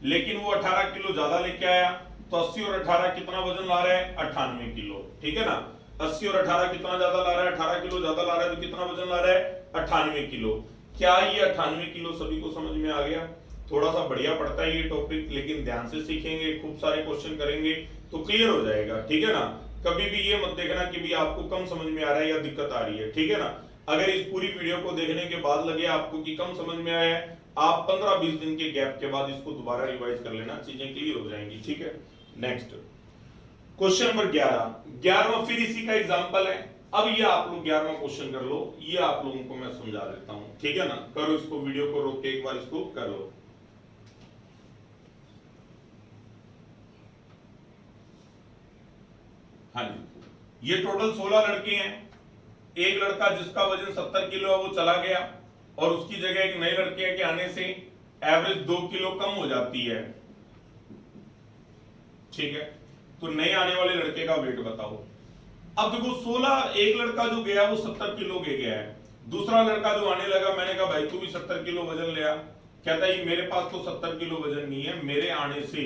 [SPEAKER 1] लेकिन वो 18 किलो ज्यादा लेके आया, तो 80 और 18 कितना वजन ला रहा है? 98 किलो। ठीक है ना, 80 और 18 कितना ज्यादा ला रहा है? 18 किलो ज्यादा ला रहा है, तो कितना वजन ला रहा है? 98 किलो। क्या ये 98 किलो सभी को समझ में आ गया? थोड़ा सा बढ़िया पड़ता है ये टॉपिक, लेकिन ध्यान से सीखेंगे, खूब सारे क्वेश्चन करेंगे तो क्लियर हो जाएगा। ठीक है ना, कभी भी ये मत देखना कि भी आपको कम समझ में आ रहा है या दिक्कत आ रही है। ठीक है ना, अगर इस पूरी वीडियो को देखने के बाद लगे आपको कि कम समझ में आया है, आप 15-20 दिन के गैप के बाद इसको दोबारा रिवाइज कर लेना, चीजें क्लियर हो जाएंगी। ठीक है, नेक्स्ट क्वेश्चन नंबर 11वां फिर इसी का एग्जांपल है। अब ये आप लोग 11वां क्वेश्चन कर लो, ये आप लोगों को मैं समझा देता हूं। ठीक है ना, करो इसको, वीडियो को रोक के एक बार इसको कर लो। हाँ जी, ये टोटल 16 लड़के हैं। एक लड़का जिसका वजन 70 किलो है वो चला गया और उसकी जगह एक नए लड़के के आने से एवरेज 2 किलो कम हो जाती है। ठीक है, तो नए आने वाले लड़के का वेट बताओ। अब देखो 16, एक लड़का जो गया वो 70 किलो के गया है, दूसरा लड़का जो आने लगा, मैंने कहा भाई तू भी 70 किलो वजन ले आ। कहता है मेरे पास तो 70 किलो वजन नहीं है, मेरे आने से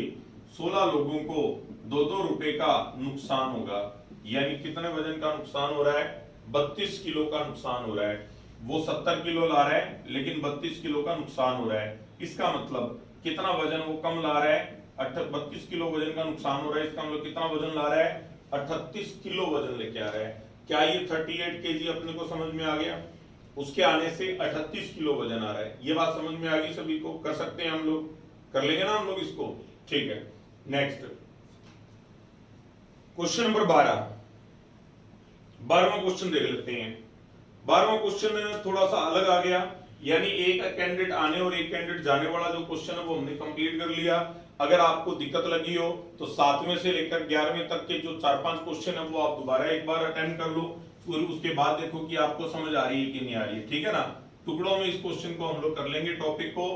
[SPEAKER 1] 16 लोगों को 2-2 रुपए का नुकसान होगा। यानी कितने वजन का नुकसान हो रहा है? 32 किलो का नुकसान हो रहा है। वो 70 किलो ला रहा है लेकिन 32 किलो का नुकसान हो रहा है। इसका मतलब कितना वजन वो कम ला रहा है? 32 किलो वजन का नुकसान हो रहा है, इसका मतलब कितना वजन ला रहा है? 38 किलो वजन लेके आ रहा है। क्या ये 38 केजी अपने को समझ में आ गया? उसके आने से 38 किलो वजन आ रहा है। ये बात समझ में आ गई सभी को? कर सकते हैं हम लोग, कर लेंगे ना हम लोग इसको। ठीक है, नेक्स्ट क्वेश्चन नंबर 12वां क्वेश्चन देख लेते हैं। 12वां क्वेश्चन थोड़ा सा अलग आ गया, यानी एक कैंडिडेट आने और एक कैंडिडेट जाने वाला जो क्वेश्चन है वो हमने कंप्लीट कर लिया। अगर आपको दिक्कत लगी हो तो 7वें से लेकर 11वें तक के जो 4-5 क्वेश्चन है वो आप दोबारा एक बार अटेम्प्ट कर लो, फिर उसके बाद देखो कि आपको समझ आ रही है कि नहीं आ रही है। ठीक है ना, टुकड़ों में इस क्वेश्चन को हम लोग कर लेंगे टॉपिक को।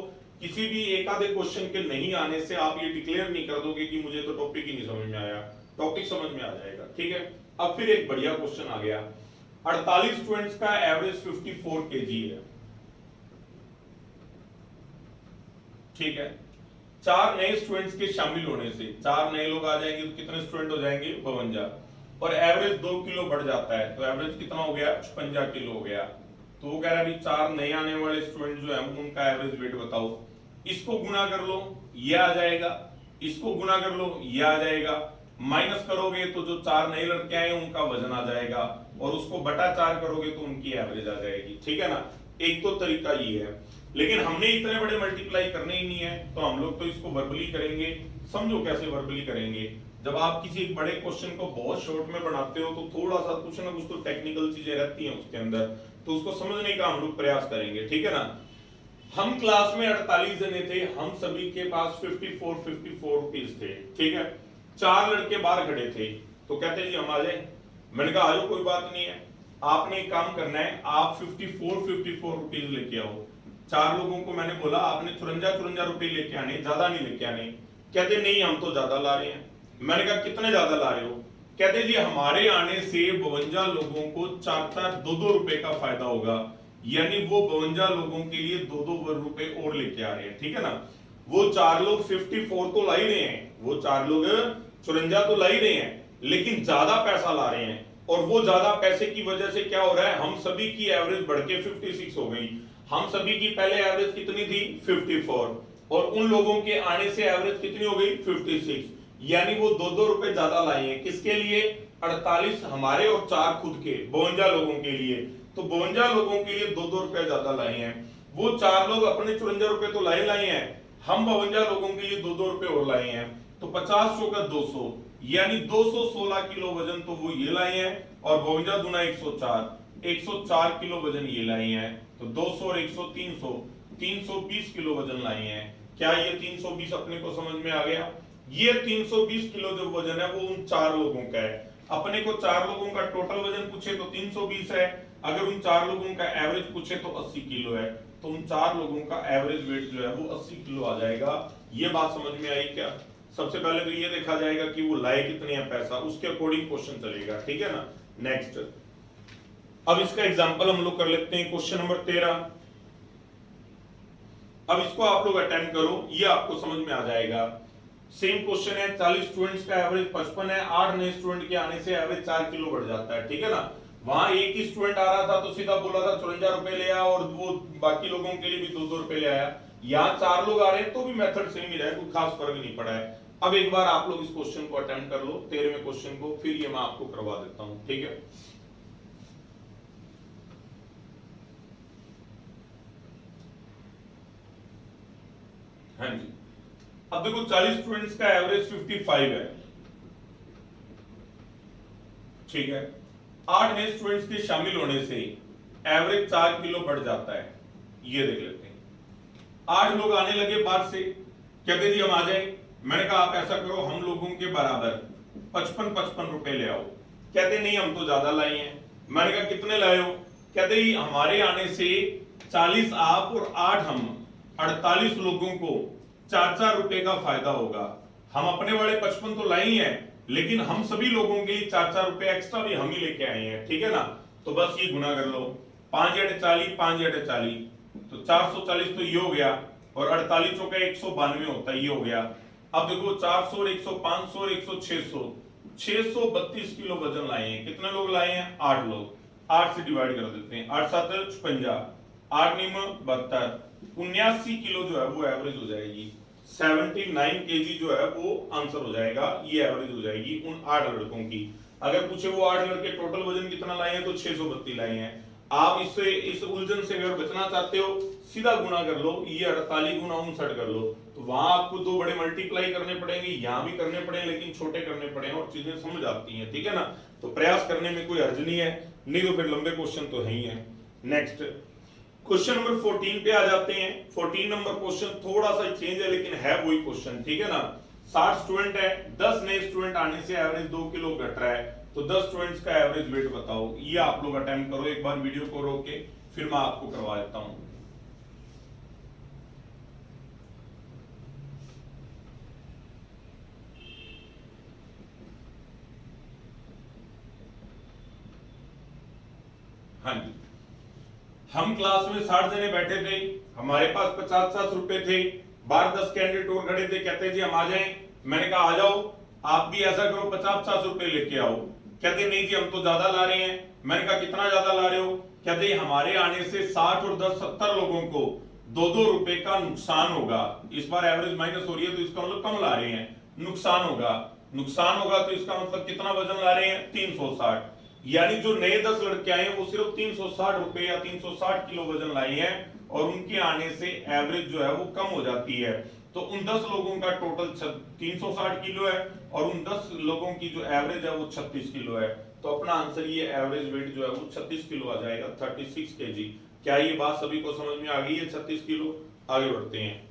[SPEAKER 1] किसी भी एक आधे क्वेश्चन के नहीं आने से आप ये डिक्लेयर नहीं कर दोगे कि मुझे तो टॉपिक ही नहीं समझ में आया, टॉपिक समझ में आ जाएगा। ठीक है, अब फिर एक बढ़िया क्वेश्चन आ गया। 48 स्टूडेंट्स का एवरेज 54 केजी है। ठीक है, 4 नए स्टूडेंट्स के शामिल होने से 4 नए लोग आ जाएंगे तो कितने स्टूडेंट हो जाएंगे? 52, और एवरेज 2 किलो बढ़ जाता है, तो एवरेज कितना हो गया? 56 किलो हो गया। तो वो कह रहा है अभी 4 नए आने वाले स्टूडेंट जो है उनका एवरेज वेट बताओ। इसको गुना कर लो, ये आ जाएगा, इसको गुना कर लो, ये आ जाएगा, माइनस करोगे तो जो 4 नए लड़के आए उनका वजन आ जाएगा, और उसको बटा 4 करोगे तो उनकी एवरेज आ जाएगी। ठीक है ना, एक तो तरीका ये है, लेकिन हमने इतने बड़े मल्टीप्लाई करने ही नहीं है, तो हम लोग तो इसको वर्बली करेंगे। समझो कैसे वर्बली करेंगे। जब आप किसी एक बड़े क्वेश्चन को बहुत शॉर्ट में बनाते हो तो थोड़ा सा कुछ ना कुछ तो टेक्निकल चीजें रहती हैं उसके अंदर, तो उसको समझने का हम लोग प्रयास करेंगे। ठीक है ना, हम क्लास में 48 जने थे, हम सभी के पास 54 रुपीज थे। ठीक है, 4 लड़के बाहर खड़े थे, तो कहते जी हम आ जाए। मैंने कहा आ जाओ, कोई बात नहीं है, आपने एक काम करना है, आप 54 रुपीज लेके आओ। चार लोगों को मैंने बोला आपने 54 रुपए लेके आने, ज्यादा नहीं लेके आने। कहते नहीं हम तो ज्यादा ला रहे हैं। मैंने कहा कितने ज्यादा ला रहे हो? कहते जी हमारे आने से 52 लोगों को 4-4 2-2 रुपए का फायदा होगा, यानी वो 52 लोगों के लिए 2-2 रुपए और लेके आ रहे हैं, ठीक है ना। वो चार लोग 54 तो ला ही रहे हैं, वो चार लोग 54 तो ला ही रहे हैं, लेकिन ज्यादा पैसा ला रहे हैं। और वो ज्यादा पैसे की वजह से क्या हो रहा है, हम सभी की एवरेज बढ़ के 56 हो गई। हम सभी की पहले एवरेज कितनी थी 54, और उन लोगों के आने से एवरेज कितनी हो गई 56, यानी वो 2-2 रुपए ज्यादा लाए हैं। किसके लिए? 48 हमारे और 4 खुद के, 52 लोगों के लिए। तो 52 लोगों के लिए 2-2 रुपए ज्यादा लाए हैं। वो 4 लोग अपने 54 रुपए तो लाए हैं, हम 52 लोगों के लिए 2-2 रुपए और लाए हैं। तो 50 का 200, यानी 216 किलो वजन तो वो ये लाए हैं, और 52 दूना 104 किलो वजन ये लाए हैं। तो 200 और 100 320 किलो वजन लाए हैं। क्या ये 320 अपने को समझ में आ गया? ये 320 किलो जो वजन है वो उन 4 लोगों का है। अपने को 4 लोगों का टोटल वजन पूछे तो 320 है, अगर उन 4 लोगों का एवरेज पूछे तो 80 किलो है। तो उन 4 लोगों का एवरेज वेट जो है वो 80 किलो आ जाएगा। ये बात समझ में आई क्या? सबसे पहले तो ये देखा जाएगा कि वो लाए कितने हैं पैसा, उसके अकॉर्डिंग क्वेश्चन चलेगा, ठीक है ना। नेक्स्ट, अब इसका एग्जांपल हम लोग कर लेते हैं, क्वेश्चन नंबर 13। अब इसको आप लोग अटेम्प्ट करो, ये आपको समझ में आ जाएगा। सेम क्वेश्चन है, 40 स्टूडेंट्स का एवरेज 55 है, 8 नए स्टूडेंट के आने से एवरेज 4 किलो बढ़ जाता है, ठीक है ना। वहां एक ही स्टूडेंट आ रहा था तो सीधा बोला था 54 रुपए ले आया, और वो बाकी लोगों के लिए भी 2-2 रुपए ले आया। यहाँ 4 लोग आ रहे हैं तो भी मेथड सेम ही रहा है, कोई खास फर्क नहीं पड़ा है। अब एक बार आप लोग इस क्वेश्चन को अटेम्प्ट कर लो, 13वें क्वेश्चन को, फिर ये मैं आपको करवा देता हूं, ठीक है। हाँ जी, अब देखो 40 स्टूडेंट्स का एवरेज 55 है, ठीक है। 8 नए स्टूडेंट्स के शामिल होने से एवरेज 4 किलो बढ़ जाता है। ये देख लेते हैं, 8 लोग आने लगे बाहर से, कहते जी हम आ जाए। मैंने कहा आप ऐसा करो, हम लोगों के बराबर 55 रुपए ले आओ। कहते नहीं हम तो ज्यादा लाए हैं। मैंने कहा कितने लाए हो? कहते ही हमारे आने से 40 आप और 8 हम, 48 लोगों को 4-4 रुपए का फायदा होगा। हम अपने वाले 55 तो लाए ही हैं, लेकिन हम सभी लोगों के लिए 4-4 रुपए एक्स्ट्रा भी हम ही लेके आए हैं, ठीक है ना। तो बस ये गुना कर लो, 5 × 40, 5 × 40, तो 440 तो ये हो गया, और 48 का 192 होता है, ये हो गया। अब देखो 400 और 100, 500 और 100, 632 किलो वजन लाए हैं। कितने लोग लाए हैं? 8 लोग। 8 से डिवाइड कर देते हैं, 8 7 56, 8 9 72, 79 किलो जो है वो एवरेज हो जाएगी। 79 केजी जो है वो आंसर हो जाएगा, ये एवरेज हो जाएगी उन 8 लड़कों की। अगर पूछे वो 8 लड़के टोटल वजन कितना लाए हैं तो 632 लाए हैं। आप इससे, इस उलझन से अगर बचना चाहते हो, सीधा गुना कर लो, ये 48 गुना 59 कर लो। तो वहां आपको 2 बड़े मल्टीप्लाई करने पड़ेंगे, यहां भी करने पड़ेंगे, लेकिन छोटे करने पड़ेंगे और चीजें समझ आती हैं, ठीक है ना। तो प्रयास करने में कोई हर्ज नहीं है, नहीं तो फिर लंबे क्वेश्चन तो है ही है। नेक्स्ट क्वेश्चन नंबर 14 पे आ जाते हैं। 14 नंबर क्वेश्चन थोड़ा सा चेंज है, लेकिन है वही क्वेश्चन, ठीक है ना। 60 स्टूडेंट है, 10 नए स्टूडेंट आने से एवरेज 2 किलो घट रहा है। तो 10 स्टूडेंट्स का एवरेज वेट बताओ। ये आप लोग अटेम्प्ट करो, एक बार वीडियो को रोक के, फिर मैं आपको करवा देता हूं। हाँ जी, हम क्लास में 60 जने बैठे थे, हमारे पास 50-60 रुपए थे। बाहर 10 कैंडिडेट और खड़े थे, कहते जी हम आ जाएं। मैंने कहा आ जाओ, आप भी ऐसा करो 50-50 रुपए लेके आओ। कहते नहीं जी हम तो ज्यादा ला रहे हैं। मैंने कहा कितना ज्यादा ला रहे हो? कहते हमारे आने से 60 और 10 70 लोगों को 2-2 रुपए का नुकसान होगा। इस बार एवरेज माइनस हो रही है तो इसका मतलब कम ला रहे हैं, नुकसान होगा। नुकसान होगा तो इसका मतलब कितना वजन ला रहे हैं? 360। यानी जो नए 10 लड़के आए हैं वो सिर्फ 360 रुपए या 360 किलो वजन लाए हैं, और उनके आने से एवरेज जो है वो कम हो जाती है। तो उन 10 लोगों का टोटल 360 किलो है, और उन 10 लोगों की जो एवरेज है वो 36 किलो है। तो अपना आंसर ये एवरेज वेट जो है वो 36 किलो आ जाएगा, 36 केजी। क्या ये बात सभी को समझ में आ गई है? 36 किलो। आगे बढ़ते हैं,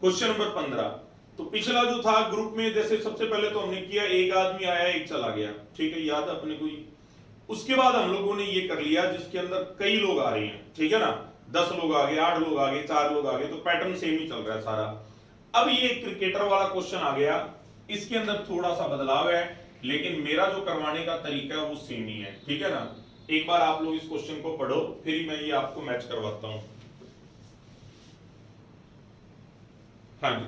[SPEAKER 1] क्वेश्चन नंबर 15। तो पिछला जो था ग्रुप में, जैसे सबसे पहले तो हमने किया, एक आदमी आया एक चला गया, ठीक है, याद है अपने को। उसके बाद हम लोगों ने ये कर लिया जिसके अंदर कई लोग आ रहे हैं, ठीक है ना। 10 लोग आ गए, 8 लोग आ गए, 4 लोग आ गए, तो पैटर्न सेम ही चल रहा है सारा। अब ये क्रिकेटर वाला क्वेश्चन आ गया, इसके अंदर थोड़ा सा बदलाव है, लेकिन मेरा जो करवाने का तरीका है वो सेम ही है, ठीक है ना। एक बार आप लोग इस क्वेश्चन को पढ़ो, फिर मैं ये आपको मैच करवाता हूं। हाँ जी,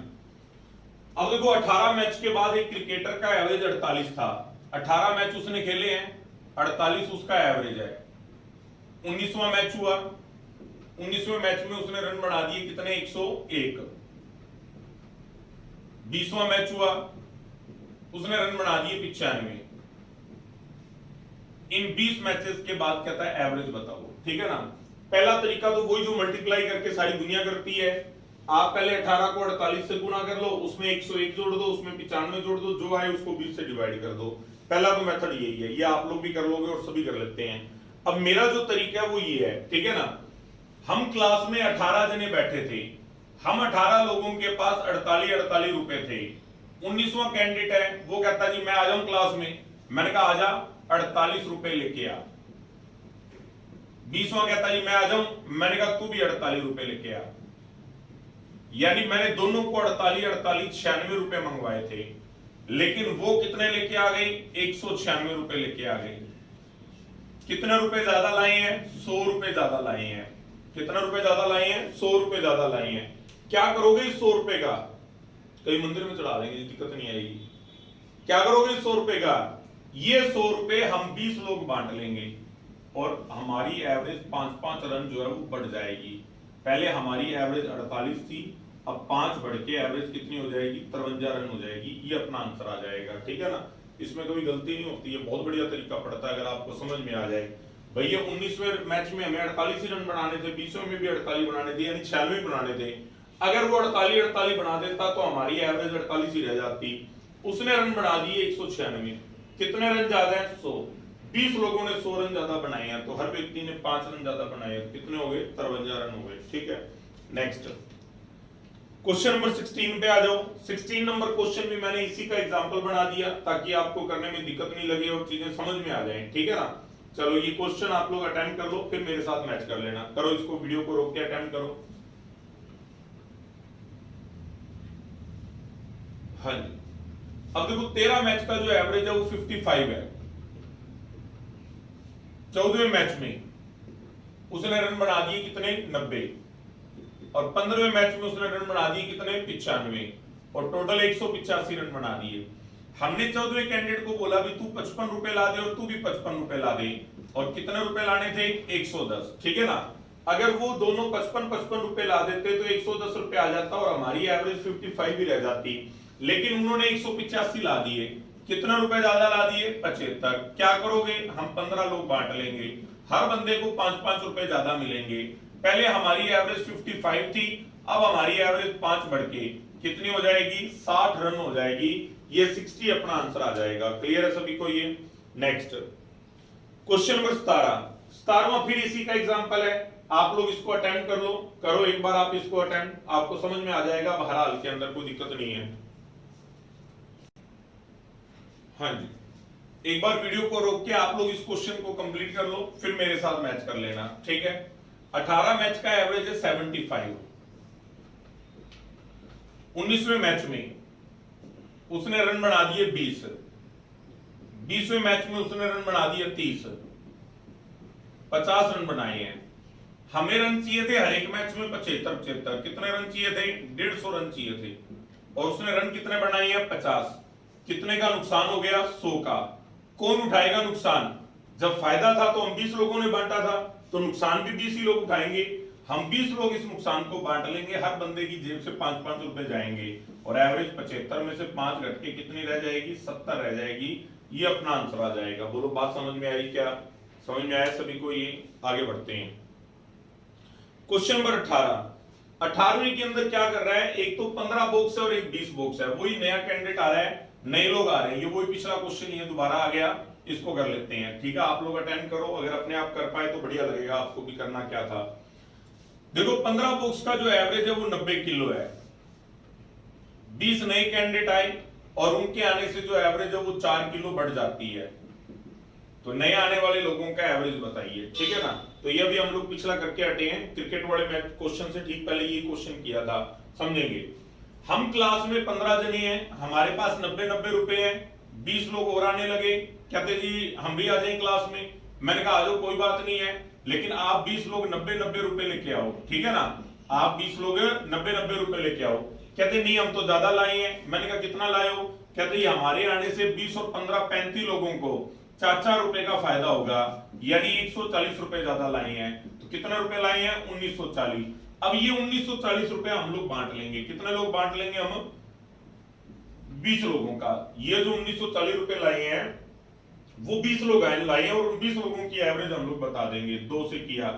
[SPEAKER 1] अब देखो 18 मैच के बाद एक क्रिकेटर का एवरेज 48 था। 18 मैच उसने खेले हैं, 48 उसका एवरेज है। 19वां मैच हुआ, 19वें मैच में उसने रन बना दिए कितने, 101। 20वां मैच हुआ, उसने रन बना दिए 95। इन 20 मैचेस के बाद कहता है एवरेज बताओ, ठीक है ना। पहला तरीका तो वही जो मल्टीप्लाई करके सारी दुनिया करती है। आप पहले 18 को 48 से गुणा कर लो, उसमें 101 जोड़ दो, उसमें 95 जोड़ दो, जो आए उसको 20 से डिवाइड कर दो। पहला तो मेथड यही है, ये आप लोग भी कर लोगे और सभी कर लेते हैं। अब मेरा जो तरीका है वो ये है, ठीक है ना। हम क्लास में 18 जने बैठे थे, हम 18 लोगों के पास 48 रुपए थे। 19वां कैंडिडेट है, वो कहता जी मैं आ जाऊं क्लास में। मैंने कहा आजा, 48 रुपए लेके आ। 20वां कहता जी मैं आ जाऊं, मैंने कहा तू भी 48 रुपए लेके आ। यानी मैंने दोनों को 48 96 रुपए मंगवाए थे, लेकिन वो कितने लेके आ गई, 196 रुपए लेके आ गई। कितने रुपए ज्यादा लाए हैं, 100 रुपए ज्यादा लाए हैं। कितना रुपए ज्यादा लाए हैं, 100 रुपए ज्यादा लाए हैं। क्या करोगे इस 100 रुपए का, कहीं मंदिर में चढ़ा देंगे, दिक्कत नहीं आएगी। क्या करोगे इस 100 रुपए का, ये 100 रुपए हम 20 लोग बांट लेंगे और हमारी एवरेज 5-5 रन जो है वो बढ़ जाएगी। पहले हमारी एवरेज 48 थी, अब 5 बढ़ के एवरेज कितनी हो जाएगी, 53 रन हो जाएगी। ये अपना आंसर आ जाएगा, ठीक है ना। इसमें कोई गलती नहीं होती है, बहुत बढ़िया तरीका पड़ता है अगर आपको समझ में आ जाए। भैया 19वें मैच में हमें 48 ही रन बनाने थे, 20वें में भी 48 बनाने थे, यानी 96 बनाने थे। अगर वो 48 बना देता तो हमारी एवरेज 48 ही रह जाती। उसने रन बना दिए 196। कितने रन ज्यादा है, 100। 20 लोगों ने 100 रन ज्यादा बनाए हैं, तो हर व्यक्ति ने 5 रन ज्यादा बनाए, कितने हो गए, 53 रन हो गए, ठीक है। नेक्स्ट क्वेश्चन नंबर 16 पे आ जाओ। 16 नंबर क्वेश्चन भी मैंने इसी का एग्जांपल बना दिया ताकि आपको करने में दिक्कत नहीं लगे और चीजें समझ में आ जाएं, ठीक है ना। चलो ये क्वेश्चन आप लोग अटेम्प्ट कर लो, फिर मेरे साथ मैच कर लेना। करो इसको, वीडियो को रोक के अटेम्प्ट करो। हाँ जी, अब देखो 13 मैच का जो एवरेज है वो 55 है। 14वें मैच में उसने रन बना दिए कितने, 90। और 15वें मैच में उसने रन बना दिए कितने, 95। और टोटल 185 रन बना दिए। हमने 14वें कैंडिडेट को बोला भी तू 55 रुपए ला दे और तू भी 55 रुपए ला दे, और कितने रुपए लाने थे, 110, ठीक है ना। अगर वो दोनों 55 रुपए ला देते तो 110 रुपए आ जाता और हमारी एवरेज 55 ही रह जाती। लेकिन उन्होंने 185 ला दिए, कितने रुपए ज्यादा ला दिए, 75। क्या करोगे, हम 15 लोग बांट लेंगे, हर बंदे को 5-5 रुपए ज्यादा मिलेंगे। पहले हमारी एवरेज 55 थी, अब हमारी एवरेज 5 बढ़ के कितनी हो जाएगी, 60 रन हो जाएगी। ये 60 अपना आंसर आ जाएगा। क्लियर है सभी को ये। नेक्स्ट क्वेश्चन नंबर 17वां फिर इसी का एग्जांपल है। आप लोग इसको अटेम्प्ट कर लो, करो एक बार आप इसको अटेम्प्ट, आपको समझ में आ जाएगा। बहरहाल के अंदर कोई दिक्कत नहीं है। हाँ जी, एक बार वीडियो को रोक के आप लोग इस क्वेश्चन को कंप्लीट कर लो, फिर मेरे साथ मैच कर लेना, ठीक है। 18 मैच का एवरेज है 75। 19वें मैच में उसने रन बना दिए 20। 20वें मैच में उसने रन बना दिए 30। 50 रन बनाए हैं। हमें रन चाहिए थे हर एक मैच में 75। कितने रन चाहिए थे, 150 रन चाहिए थे, और उसने रन कितने बनाए हैं, 50। कितने का नुकसान हो गया, 100 का। कौन उठाएगा नुकसान, जब फायदा था तो हम 20 लोगों ने बांटा था, तो नुकसान भी 20 ही लोग उठाएंगे। हम 20 लोग इस नुकसान को बांट लेंगे, हर बंदे की जेब से 5-5 रुपए जाएंगे, और एवरेज 75 में से 5 घट के कितनी रह जाएगी, 70 रह जाएगी। ये अपना आंसर आ जाएगा। बोलो बात समझ में आ रही क्या, समझ में आया सभी को। ये आगे बढ़ते हैं। Question number 18। 18वीं के अंदर क्या कर रहा है, एक तो 15 बॉक्स है और एक 20 बॉक्स है। वही नया कैंडिडेट आ रहा है, नए लोग आ रहे हैं। ये वही पिछला क्वेश्चन ही है, दोबारा आ गया, इसको कर लेते हैं, ठीक है। आप लोग अटेंड करो, अगर अपने आप कर पाए तो बढ़िया लगेगा। आपको भी करना क्या था, देखो 15 बॉक्स का जो एवरेज है वो 90 किलो है। 20 नए कैंडिडेट आए और उनके आने से जो एवरेज है वो 4 किलो बढ़ जाती है। तो नए आने वाले लोगों का एवरेज बताइए, ठीक है ना। तो ये भी हम लोग पिछला करके हटे हैं, क्रिकेट वाले मैच क्वेश्चन से ठीक पहले ये क्वेश्चन किया था, समझेंगे। हम क्लास में 15 जने हैं, हमारे पास 90-90 रुपए हैं, 20 लोग और आने लगे, कहते जी हम भी आ जाएं क्लास में। मैंने कहा आ जाओ, कोई बात नहीं है, लेकिन आप 20 लोग 90-90 रुपए लेके आओ, ठीक है ना, आप 20 लोग 90-90 रुपए लेके आओ। कहते नहीं हम तो ज्यादा लाए हैं। मैंने कहा कितना लाए हो? कहते ये हमारे आने से 20 और 15 35 लोगों को 4-4 रुपए का फायदा होगा, यानी 140 रुपए ज्यादा लाए हैं। तो कितने रुपए लाए हैं? 1940। अब ये 1940 रुपए हम लोग बांट लेंगे। कितने लोग बांट लेंगे हम? 20 लोगों का। ये जो 1940 रुपए लाए हैं वो 20 लोग लाए हैं, और 20 लोगों की एवरेज हम लोग बता देंगे। 2 से किया,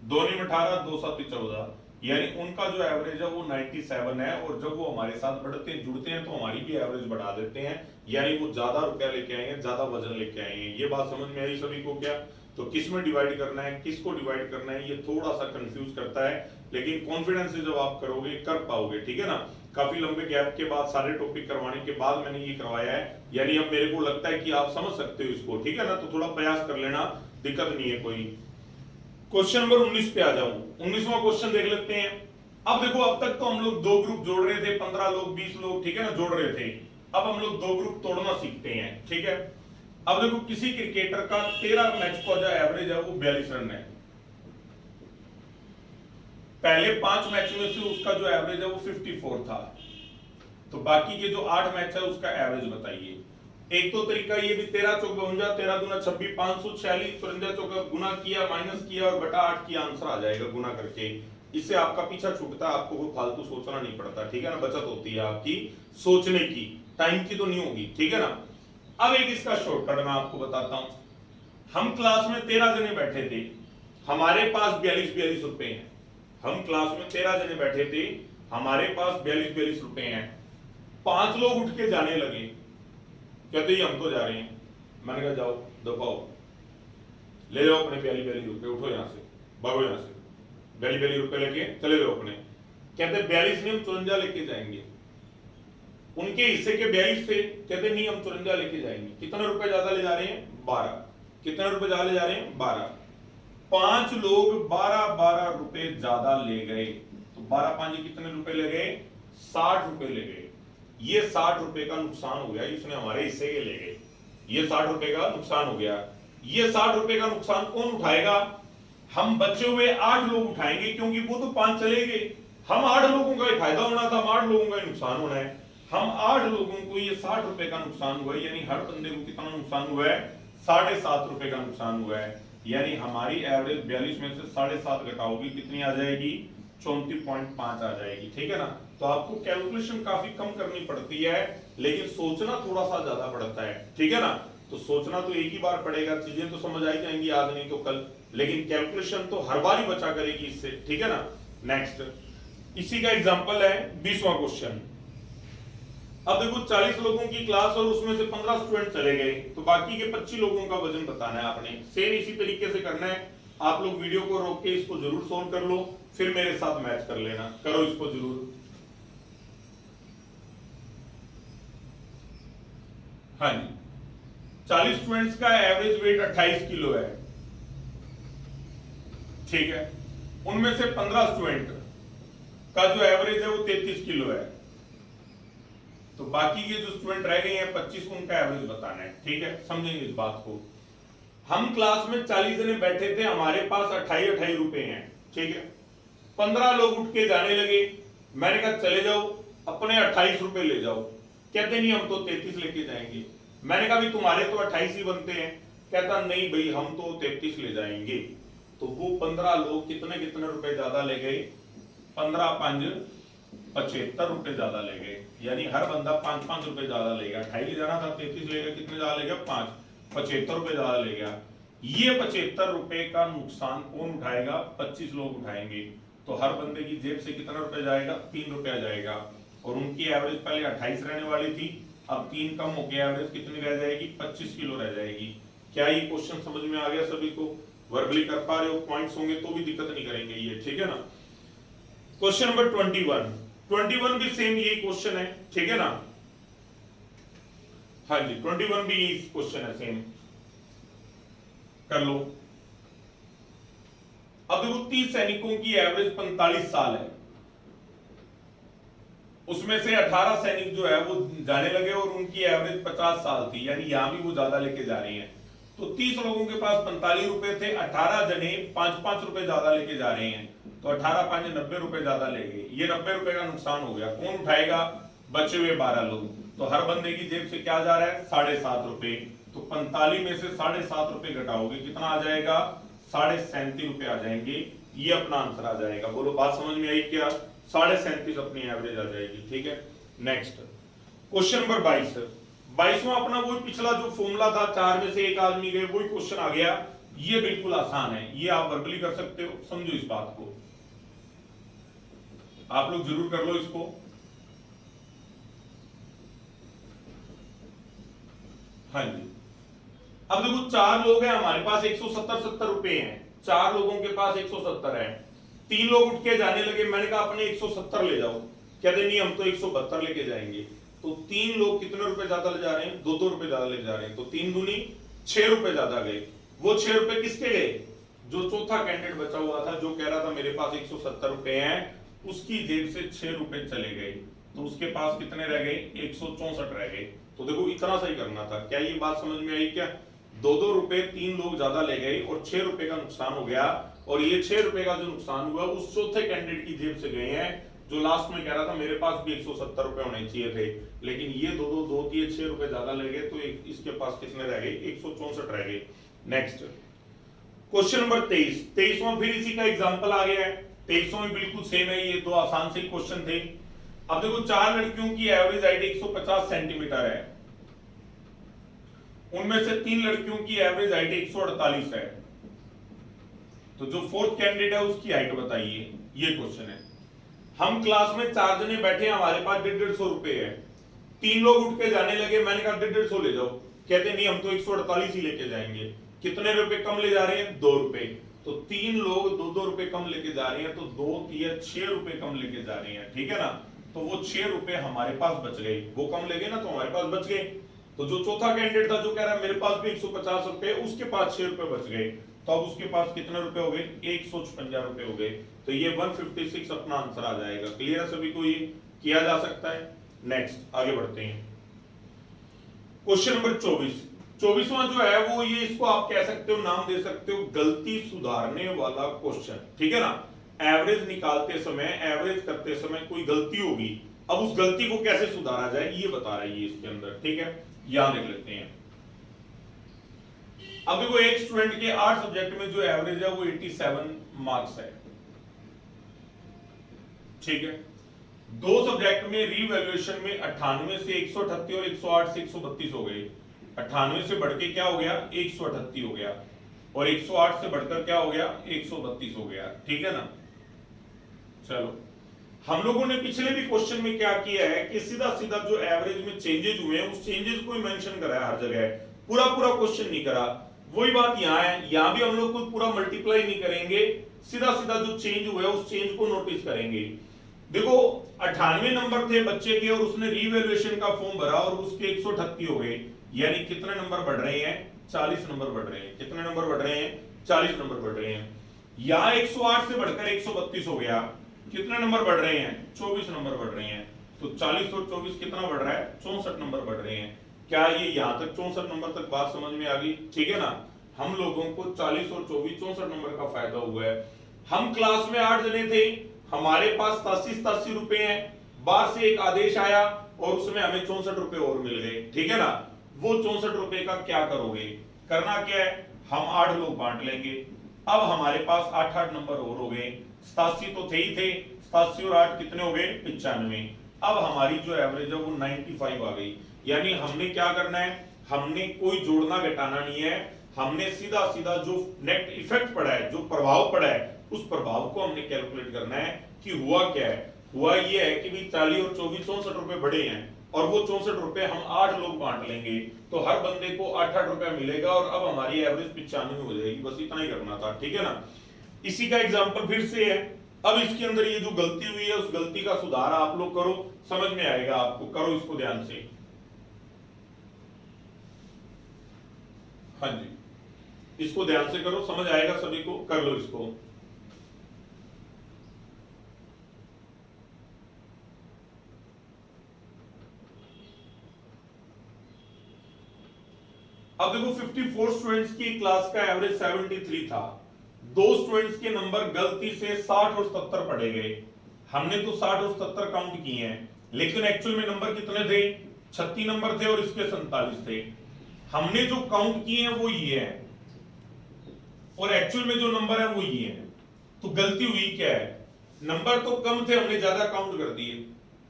[SPEAKER 1] 2 में 18, 2 7 14, यानी उनका जो एवरेज है वो 97 है। और जब वो हमारे साथ बढ़ते हैं जुड़ते हैं तो हमारी भी एवरेज बढ़ा देते हैं, यानी वो ज्यादा रुपया लेके आए हैं, ज्यादा वजन लेके आए हैं। ये बात समझ में आई सभी को क्या? तो किस में डिवाइड करना है, किसको डिवाइड करना है, ये थोड़ा सा कंफ्यूज करता है, लेकिन कॉन्फिडेंस से जब आप करोगे कर पाओगे, ठीक है ना। काफी लंबे गैप के बाद सारे टॉपिक करवाने के बाद मैंने ये करवाया है, यानी अब मेरे को लगता है कि आप समझ सकते हो इसको, ठीक है ना। तो थोड़ा प्रयास कर लेना, दिक्कत नहीं है कोई। क्वेश्चन नंबर 19 पे आ जाऊं। 19वां क्वेश्चन देख लेते हैं। अब देखो, अब तक तो हम लोग 2 ग्रुप जोड़ रहे थे, 15 लोग 20 लोग, ठीक है ना, जोड़ रहे थे। अब हम लोग 2 ग्रुप तोड़ना सीखते हैं, ठीक है। अब देखो, किसी क्रिकेटर का 13 मैच का जो एवरेज है वो 42 रन है। पहले 5 मैच में से उसका जो एवरेज है वो 54 था। तो बाकी के जो 8 मैच है उसका एवरेज बताइए। एक तो तरीका ये भी 13 चौक 52, 13 दूना 26, 546, 54 चौक गुना किया, माइनस किया और बटा 8 किया, आंसर आ जाएगा गुना करके। इससे आपका पीछा छूटता है, आपको कोई फालतू सोचना नहीं पड़ता, ठीक है ना। बचत होती है आपकी सोचने की, टाइम की तो नहीं होगी, ठीक है ना। अब एक इसका शॉर्टकट मैं आपको बताता हूं। हम क्लास में 13 जने बैठे थे, हमारे पास 42 रुपए हैं। हम क्लास में 13 जने बैठे थे, हमारे पास 42 रुपए हैं। 5 लोग उठ के जाने लगे, कहते ही हम तो जा रहे हैं। मैंने कहा जाओ दबाओ, ले लो अपने 42 रुपए, उठो यहां से, भागो यहां से, 42 रुपए लेके चले जाओ अपने। कहते 42 नहीं हम 54 लेके जाएंगे। उनके हिस्से के 42 थे, कहते नहीं हम 54 लेके जाएंगे। कितने रुपए ज्यादा ले जा रहे हैं? 12। कितने रुपए ज्यादा ले जा रहे हैं? 12। 5 लोग 12 रुपए ज्यादा ले गए, तो 12 5 कितने रुपए ले गए? 60 रुपए ले गए। ये 60 रुपए का नुकसान हो गया, इसने हमारे हिस्से के ले गए। ये 60 रुपए का नुकसान हो गया। ये 60 रुपए का नुकसान कौन उठाएगा? हम बचे हुए 8 लोग उठाएंगे, क्योंकि वो तो 5 चले गए। हम 8 लोगों का ही फायदा होना था, हम 8 लोगों का ही नुकसान होना है। हम 8 लोगों को ये 60 रुपए का नुकसान हुआ है, यानी हर बंदे को कितना नुकसान हुआ है? 7.5 रुपए का नुकसान हुआ है। यानी हमारी एवरेज 42 में से 7.5 घटाओगी, कितनी आ जाएगी? 34.5 आ जाएगी, ठीक है ना। तो आपको कैलकुलेशन काफी कम करनी पड़ती है, लेकिन सोचना थोड़ा सा ज्यादा पड़ता है, ठीक है ना। तो सोचना तो एक ही बार पड़ेगा, चीजें तो समझ आई जाएंगी आज नहीं तो कल, लेकिन कैलकुलेशन तो हर बार ही बचा करेगी इससे, ठीक है ना। नेक्स्ट, इसी का एग्जांपल है 20वां क्वेश्चन। अब देखो 40 लोगों की क्लास और उसमें से 15 स्टूडेंट चले गए, तो बाकी के 25 लोगों का वजन बताना है आपने। सेम इसी तरीके से करना है। आप लोग वीडियो को रोक के इसको जरूर सोल्व कर लो, फिर मेरे साथ मैच कर लेना, करो इसको जरूर। हाँ जी, 40 स्टूडेंट्स का एवरेज वेट 28 किलो है, ठीक है। उनमें से 15 स्टूडेंट का जो एवरेज है वो 33 किलो है, तो बाकी के जो स्टूडेंट रह गए हैं 25, उनका एवरेज बताना है, ठीक है। समझेंगे इस बात को। हम क्लास में 40 जने बैठे थे, हमारे पास 28 रुपए हैं, ठीक है। 15 लोग उठ के जाने लगे। मैंने कहा चले जाओ अपने 28 रुपए ले जाओ। कहते नहीं हम तो 33 लेके जाएंगे। मैंने कहा भी तुम्हारे तो 28 ही बनते हैं। कहता नहीं भाई हम तो 33 ले जाएंगे। तो वो 15 लोग कितने कितने रुपए ज्यादा ले गए? 15 5 75 रुपए ज्यादा ले गए, यानी हर बंदा 5 रुपए ज्यादा लेगा। 28 ले जाना था, 33 लेगा, कितने ज्यादा लेगा? 5, 75 रुपए ज्यादा ले गया। ये 75 रुपए का नुकसान कौन उठाएगा? 25 लोग उठाएंगे। तो हर बंदे की जेब से कितना रुपए जाएगा? 3 रुपया जाएगा। और उनकी एवरेज पहले 28 रहने वाली थी, अब 3 कम हो गया, एवरेज कितनी रह जाएगी? 25 किलो रह जाएगी। क्या ये क्वेश्चन समझ में आ गया सभी को? वर्बली कर पा रहे हो? पॉइंट्स होंगे तो भी दिक्कत नहीं करेंगे ये, ठीक है ना। क्वेश्चन नंबर 21 भी सेम यही क्वेश्चन है, ठीक है ना। हाँ जी, 21 भी यही क्वेश्चन है, सेम कर लो। अब देखो 30 सैनिकों की एवरेज 45 साल है, उसमें से 18 सैनिक जो है वो जाने लगे और उनकी एवरेज 50 साल थी, यानी यहां भी वो ज्यादा लेके जा रही हैं। तो 30 लोगों के पास 45 रुपए थे, 18 जने 5-5 रुपए ज्यादा लेके जा रहे हैं, तो 18 5 90 रुपए ज्यादा ले गए। ये 90 रुपए का नुकसान हो गया, कौन उठाएगा? बचे हुए 12 लोग। तो हर बंदे की जेब से क्या जा रहा है? 7.5 रुपए। तो 45 में से 7.5 रुपए घटाओगे, कितना आ जाएगा? 37.5 रुपए आ जाएंगे। ये अपना आंसर आ जाएगा। बोलो बात समझ में आई क्या? 37.5 अपनी एवरेज आ जाएगी। ठीक है, नेक्स्ट क्वेश्चन नंबर 22वां अपना वही पिछला जो फॉर्मूला था, 4 में से एक आदमी गए, वही क्वेश्चन आ गया। ये बिल्कुल आसान है, ये आप वर्बली कर सकते हो, समझो इस बात को, आप लोग जरूर कर लो इसको। हाँ जी, अब देखो 4 लोग हैं हमारे पास, 170 रुपए हैं, 4 लोगों के पास 170 है। 3 लोग उठ के जाने लगे, मैंने कहा अपने 170 ले जाओ, कहते नहीं हम तो 172 लेके जाएंगे। तो 3 लोग कितने रुपए ज्यादा ले जा रहे हैं? 2-2 रुपए ज्यादा ले जा रहे हैं। तो 3 दूनी 6 रुपए ज्यादा गए। वो 6 रुपए किसके गए? जो चौथा कैंडिडेट बचा हुआ था, जो कह रहा था मेरे पास 170 रुपए हैं, उसकी जेब से 6 रुपए चले गए। तो उसके पास कितने रह गए? 164 रह गए। तो देखो इतना सही करना था। क्या ये बात समझ में आई क्या? 2-2 रुपए 3 लोग ज्यादा ले गए और 6 रुपए का नुकसान हो गया। और ये 6 रुपए का जो नुकसान हुआ उस चौथे कैंडिडेट की जेब से गए हैं, जो लास्ट में कह रहा था मेरे पास भी 170 रुपए होने चाहिए थे, लेकिन ये दो 6 रुपए ज्यादा ले गए, तो इसके पास कितने रह गए? 164 रह गए। नेक्स्ट क्वेश्चन नंबर 23वां फिर इसी का एग्जांपल आ गया है। 23वां भी बिल्कुल सेम है, ये दो आसान से क्वेश्चन थे। अब देखो 4 लड़कियों की एवरेज हाइट 150 सेंटीमीटर है, उनमें से 3 लड़कियों की एवरेज हाइट 148 है। तो जो फोर्थ कैंडिडेट है उसकी हाइट बताइए, ये क्वेश्चन है। हम क्लास में 4 जने बैठे हैं, हमारे पास 150 रुपए है। 3 लोग उठ के जाने लगे, मैंने कहा 150 ले जाओ, कहते नहीं हम तो 148 ही लेके जाएंगे। कितने रुपए कम ले जा रहे हैं? 2 रुपए। तो 3 लोग 2-2 रुपए कम लेके जा रहे हैं, तो 2-3 6 रुपए कम लेके जा रहे हैं। ठीक है ना? तो वो 6 रुपए हमारे पास बच गए, वो कम ले गए ना, तो हमारे पास बच गए। तो जो चौथा कैंडिडेट था, जो कह रहा है मेरे पास भी 150 रुपए, उसके पास 6 रुपए बच गए, तो अब उसके पास कितने रुपए हो गए? 156 रुपए हो गए। तो ये 156 अपना आंसर आ जाएगा। क्लियर है सभी को? ये किया जा सकता है। नेक्स्ट आगे बढ़ते हैं। क्वेश्चन नंबर 24वां जो है वो ये, इसको आप कह सकते हो, नाम दे सकते हो गलती सुधारने वाला क्वेश्चन। ठीक है ना? एवरेज निकालते समय, एवरेज करते समय कोई गलती होगी, अब उस गलती को कैसे सुधारा जाए ये बता रही है इसके अंदर। ठीक है, यहां देख लेते हैं। अब देखो एक स्टूडेंट के 8 सब्जेक्ट में जो एवरेज है वो 87 मार्क्स है। ठीक है, 2 सब्जेक्ट में रीवैल्यूएशन में 98 से 138 और 108 से 132 हो गए। 98 से बढ़ के क्या हो गया? 138 हो गया, और 108 से बढ़कर क्या हो गया? 132 हो गया। ठीक है ना? चलो, हम लोगों ने पिछले भी क्वेश्चन में क्या किया है कि सीधा सीधा जो एवरेज में चेंजेस हुए हैं उस चेंजेस को ही मेंशन करा है हर जगह, पूरा पूरा क्वेश्चन नहीं करा। वही बात यहाँ है, यहाँ भी हम लोग कोई पूरा मल्टीप्लाई नहीं करेंगे, सीधा सीधा जो चेंज हुआ है उस चेंज को नोटिस करेंगे। देखो 98 नंबर थे बच्चे के और उसने रीवैल्यूएशन का फॉर्म भरा और उसके 138 हो गए, यानी कितने नंबर बढ़ रहे हैं? 40 नंबर बढ़ रहे हैं। कितने नंबर बढ़ रहे हैं? 40 नंबर बढ़ रहे हैं। यहाँ 108 से बढ़कर 132 हो गया, कितने नंबर बढ़ रहे हैं? 24 नंबर बढ़ रहे हैं। तो 40 और 24 कितना बढ़ रहा है? 64 नंबर बढ़ रहे हैं। क्या ये यहां तक 64 नंबर तक बात समझ में आ गई? ठीक है ना? हम लोगों को 40 और 24 64 नंबर का फायदा हुआ है। हम क्लास में 8 जने थे, हमारे पास 87 रुपए हैं, बाहर से एक आदेश आया और उसमें हमें 64 रुपए और मिल गए। ठीक है ना? वो 64 रुपए का क्या करोगे? करना क्या है? हम 8 लोग बांट लेंगे। अब हमारे पास 8-8 नंबर और हो गए, 87 तो थे ही थे, 87 और 8 कितने हो गए? 95। अब हमारी जो एवरेज है वो 95 आ गई। यानी हमने क्या करना है? हमने कोई जोड़ना घटाना नहीं है, हमने सीधा सीधा जो नेट इफेक्ट पड़ा है, जो प्रभाव पड़ा है, उस प्रभाव को हमने कैलकुलेट करना है कि हुआ क्या है। हुआ ये है कि भी 40 और 24 64 रुपए बढ़े हैं और वो 64 रुपए हम 8 लोग बांट लेंगे, तो हर बंदे को 8-8 रुपया मिलेगा और अब हमारी एवरेज 95 हो जाएगी। बस इतना ही करना था। ठीक है ना? इसी का एग्जाम्पल फिर से है। अब इसके अंदर ये जो गलती हुई है उस गलती का सुधार आप लोग करो, समझ में आएगा आपको। करो इसको ध्यान से। हाँ जी, इसको ध्यान से करो, समझ आएगा सभी को। कर लो इसको। अब देखो 54 स्टूडेंट्स की क्लास का एवरेज 73 था, दो स्टूडेंट्स के नंबर गलती से 60 और 77 पड़े गए। हमने तो 60 और 77 काउंट किए हैं, लेकिन एक्चुअल में नंबर कितने थे? 36 नंबर थे और इसके 47 थे। हमने जो काउंट किए हैं वो ये है और एक्चुअल में जो नंबर है वो ये है। तो गलती हुई क्या है? नंबर तो कम थे, हमने ज्यादा काउंट कर दिए,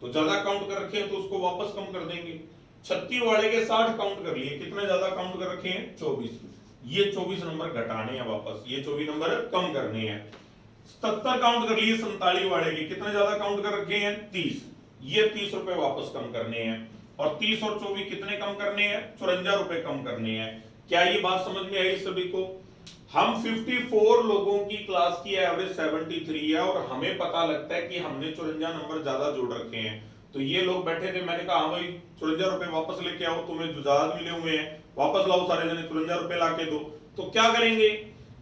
[SPEAKER 1] तो ज्यादा काउंट कर रखे हैं तो उसको वापस कम कर देंगे। 36 वाले के 60 काउंट कर लिए, कितने ज्यादा काउंट कर रखे हैं? 24। ये 24 नंबर घटाने हैं वापस, ये 24 नंबर कम करने हैं। 77 काउंट कर लिए 47 वाले के, कितने ज्यादा काउंट कर रखे हैं? 30। ये 30 रुपए वापस कम करने हैं और 30 और 24 कितने कम करने हैं? 54 रुपए कम करने हैं। क्या ये बात समझ में आई सभी को? हम 54 लोगों की क्लास की एवरेज 73 है और हमें पता लगता है कि हमने 54 नंबर ज्यादा जोड़ रखे हैं। तो ये लोग बैठे थे, मैंने कहा हाँ भाई 54 रुपए वापस लेके आओ, तुम्हें जो ज्यादा मिले हुए हैं वापस लाओ, सारे जने 54 रुपए लाके दो। तो क्या करेंगे?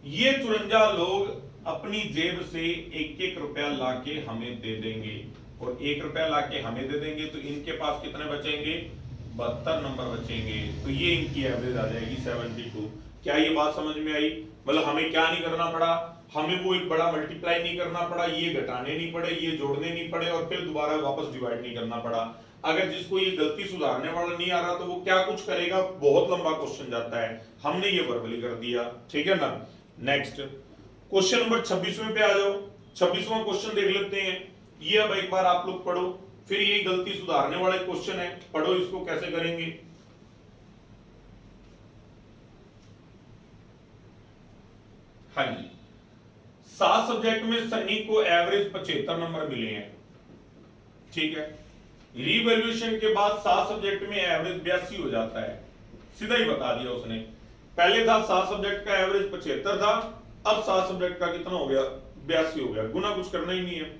[SPEAKER 1] ये 54 लोग अपनी जेब से एक एक रुपया लाके हमें दे देंगे और 1 रुपया लाके हमें दे देंगे, तो इनके पास कितने बचेंगे? 72 नंबर बचेंगे। तो ये इनकी एवरेज आ जाएगी 72। क्या ये बात समझ में आई? मतलब हमें क्या नहीं करना पड़ा, हमें वो एक बड़ा मल्टीप्लाई नहीं करना पड़ा, ये घटाने नहीं पड़े, ये जोड़ने नहीं पड़े और फिर दोबारा वापस डिवाइड नहीं करना पड़ा। अगर जिसको ये गलती सुधारने वाला नहीं आ रहा तो वो क्या कुछ करेगा? बहुत लंबा क्वेश्चन जाता है, हमने ये वर्बली कर दिया, ठीक है ना। नेक्स्ट क्वेश्चन नंबर 26वें पे आ जाओ। 26वां क्वेश्चन देख लेते हैं। ये अब एक बार आप लोग पढ़ो, फिर ये गलती सुधारने वाला क्वेश्चन है, पढ़ो इसको कैसे करेंगे। हाँ जी, 7 सब्जेक्ट में सन्नी को एवरेज 75 नंबर मिले हैं, ठीक है। रिवैल्यूएशन के बाद 7 सब्जेक्ट में एवरेज 82 हो जाता है, सीधा ही बता दिया उसने। पहले था 7 सब्जेक्ट का एवरेज 75 था, अब 7 सब्जेक्ट का कितना हो गया? 82 हो गया। गुना कुछ करना ही नहीं है।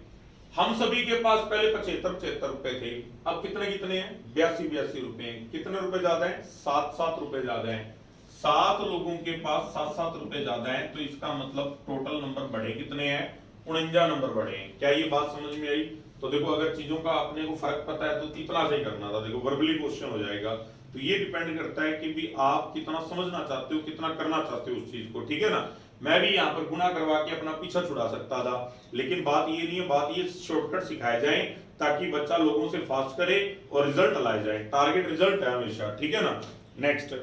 [SPEAKER 1] हम सभी के पास पहले 75 रुपए थे, अब कितने कितने हैं? 82 रुपए। कितने रुपए ज्यादा है? 7 रुपए ज्यादा है। 7 लोगों के पास 7 रुपए ज्यादा है, तो इसका मतलब टोटल नंबर बढ़े कितने हैं? 49 नंबर बढ़े हैं। क्या ये बात समझ में आई? तो देखो अगर चीजों का अपने को फर्क पता है तो इतना से ही करना था, देखो वर्बली क्वेश्चन हो जाएगा। तो ये डिपेंड करता है कि भी आप कितना समझना चाहते हो, कितना करना चाहते हो उस चीज को, ठीक है ना। मैं भी यहाँ पर गुना करवा के अपना पीछा छुड़ा सकता था, लेकिन बात ये नहीं है, बात ये शॉर्टकट सिखाए जाए ताकि बच्चा लोगों से फास्ट करे और रिजल्ट लाए जाए। टारगेट रिजल्ट है हमेशा, ठीक है ना। नेक्स्ट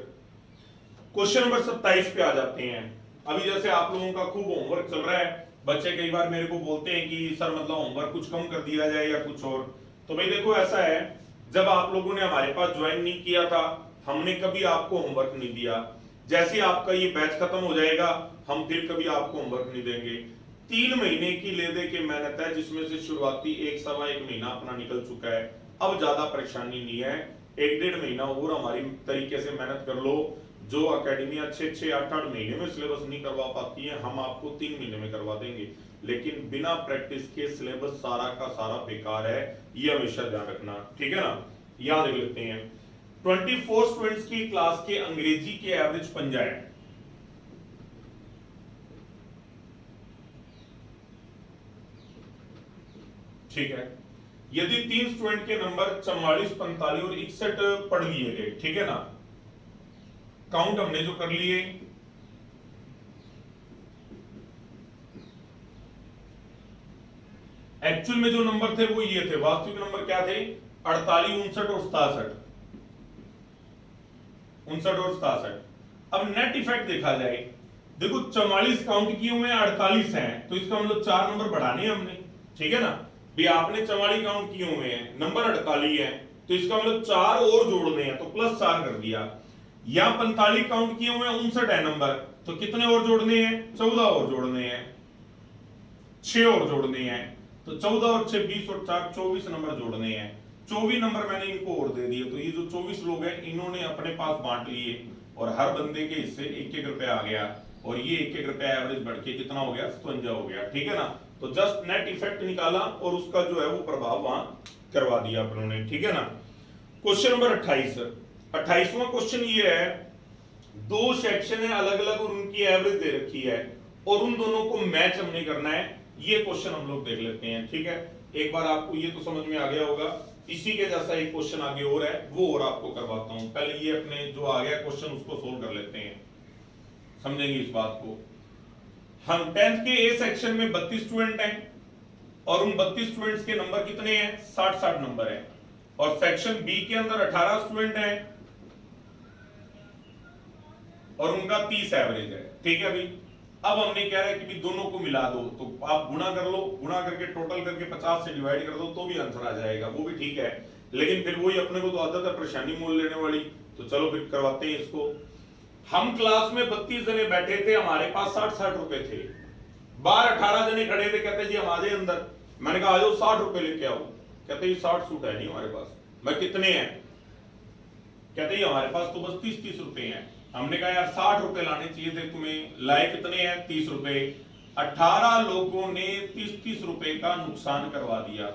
[SPEAKER 1] क्वेश्चन नंबर 27 पे आ जाते हैं। अभी जैसे आप लोगों का खूब होमवर्क चल रहा है, बच्चे कई बार मेरे को बोलते हैं कि सर मतलब होमवर्क कुछ कम कर दिया जाए या कुछ और। तो भाई देखो ऐसा है, जब आप लोगों ने हमारे पास ज्वाइन नहीं किया था, हमने कभी आपको होमवर्क नहीं दिया। जैसे आपका ये बैच खत्म हो जाएगा, हम फिर कभी आपको होमवर्क नहीं देंगे। 3 महीने की ले दे के मेहनत है, जिसमें से शुरुआती 1-1.25 महीना अपना निकल चुका है। अब ज्यादा परेशानी नहीं है, 1-1.5 महीना और हमारी तरीके से मेहनत कर लो। जो अकेडमी 6-8 महीने में सिलेबस नहीं करवा पाती है, हम आपको 3 महीने में करवा देंगे। लेकिन बिना प्रैक्टिस के सिलेबस सारा का सारा बेकार है, ये हमेशा ध्यान रखना, ठीक है ना। यहां देख लेते हैं 24 स्टूडेंट्स की क्लास के अंग्रेजी के एवरेज 50 है। ठीक है, यदि 3 स्टूडेंट के नंबर 44, 45 और 61 पढ़ लिए गए, ठीक है ना, काउंट हमने जो कर लिए, एक्चुअल में जो नंबर थे वो ये थे, वास्तविक नंबर क्या थे? 48, 59 और 67, 59 और 67। अब नेट इफेक्ट देखा जाए, देखो 44 काउंट किए हुए हैं, 48 हैं, तो इसका मतलब 4 नंबर बढ़ाने हैं हमने, ठीक है ना। भी आपने 44 काउंट किए हुए हैं, नंबर 48 है, तो इसका मतलब 4 और जोड़ने हैं, तो +4 कर दिया। या 45 काउंट किए हुए हैं, 59 है नंबर, तो कितने और जोड़ने हैं? 14 और जोड़ने हैं, 6 और जोड़ने हैं, तो 14 और 6 20 और 4 24 नंबर जोड़ने हैं। 24 नंबर मैंने इनको और दे दिए, तो ये जो 24 लोग हैं इन्होंने अपने पास बांट लिए और हर बंदे के हिस्से 1-1 रुपया आ गया और ये 1-1 रुपया एवरेज बढ़ के कितना हो गया? 57 हो गया, ठीक है ना। तो जस्ट नेट इफेक्ट निकाला और उसका जो है वो प्रभाव वहां करवा दिया अपनों ने, ठीक है ना। क्वेश्चन नंबर 28वां क्वेश्चन ये है, 2 सेक्शन है अलग अलग और उनकी एवरेज दे रखी है और उन दोनों को मैच हमने करना है। ये क्वेश्चन हम लोग देख लेते हैं, ठीक है। एक बार आपको ये तो समझ में आ गया होगा इसी के जैसा एक क्वेश्चन आगे और है, वो और आपको करवाता हूं। पहले ये अपने जो आ गया क्वेश्चन उसको सोल्व कर लेते हैं, समझेंगे इस बात को। हम 10th के ए सेक्शन में 32 स्टूडेंट हैं और उन 32 स्टूडेंट्स के नंबर कितने हैं, 60 नंबर है। और सेक्शन बी के अंदर 18 स्टूडेंट हैं और उनका 30 एवरेज है, ठीक है भाई। अब हमने कह रहा है कि भी दोनों को मिला दो, तो आप गुणा कर लो, गुणा करके टोटल करके 50 से डिवाइड कर दो तो भी आंसर आ जाएगा, वो भी ठीक है। लेकिन फिर वही अपने को तो आदत है परेशानी मोल लेने वाली, तो चलो फिर करवाते हैं इसको। हम क्लास में 32 जने बैठे थे, हमारे पास 60 रुपए थे। बाहर 18 जने खड़े थे, कहते जी हम आ जाए अंदर। मैंने कहा आ जाओ 60 रुपए लेके आओ। कहते ये 60 सूट है नहीं हमारे पास। मैं कितने हैं, कहते हमारे पास तो बस 30 रुपए हैं। हमने कहा यार 60 रुपए लाने चाहिए थे तुम्हें, लाए कितने हैं, 30 रुपए। 18 लोगों ने 30 रुपए का नुकसान करवा दिया।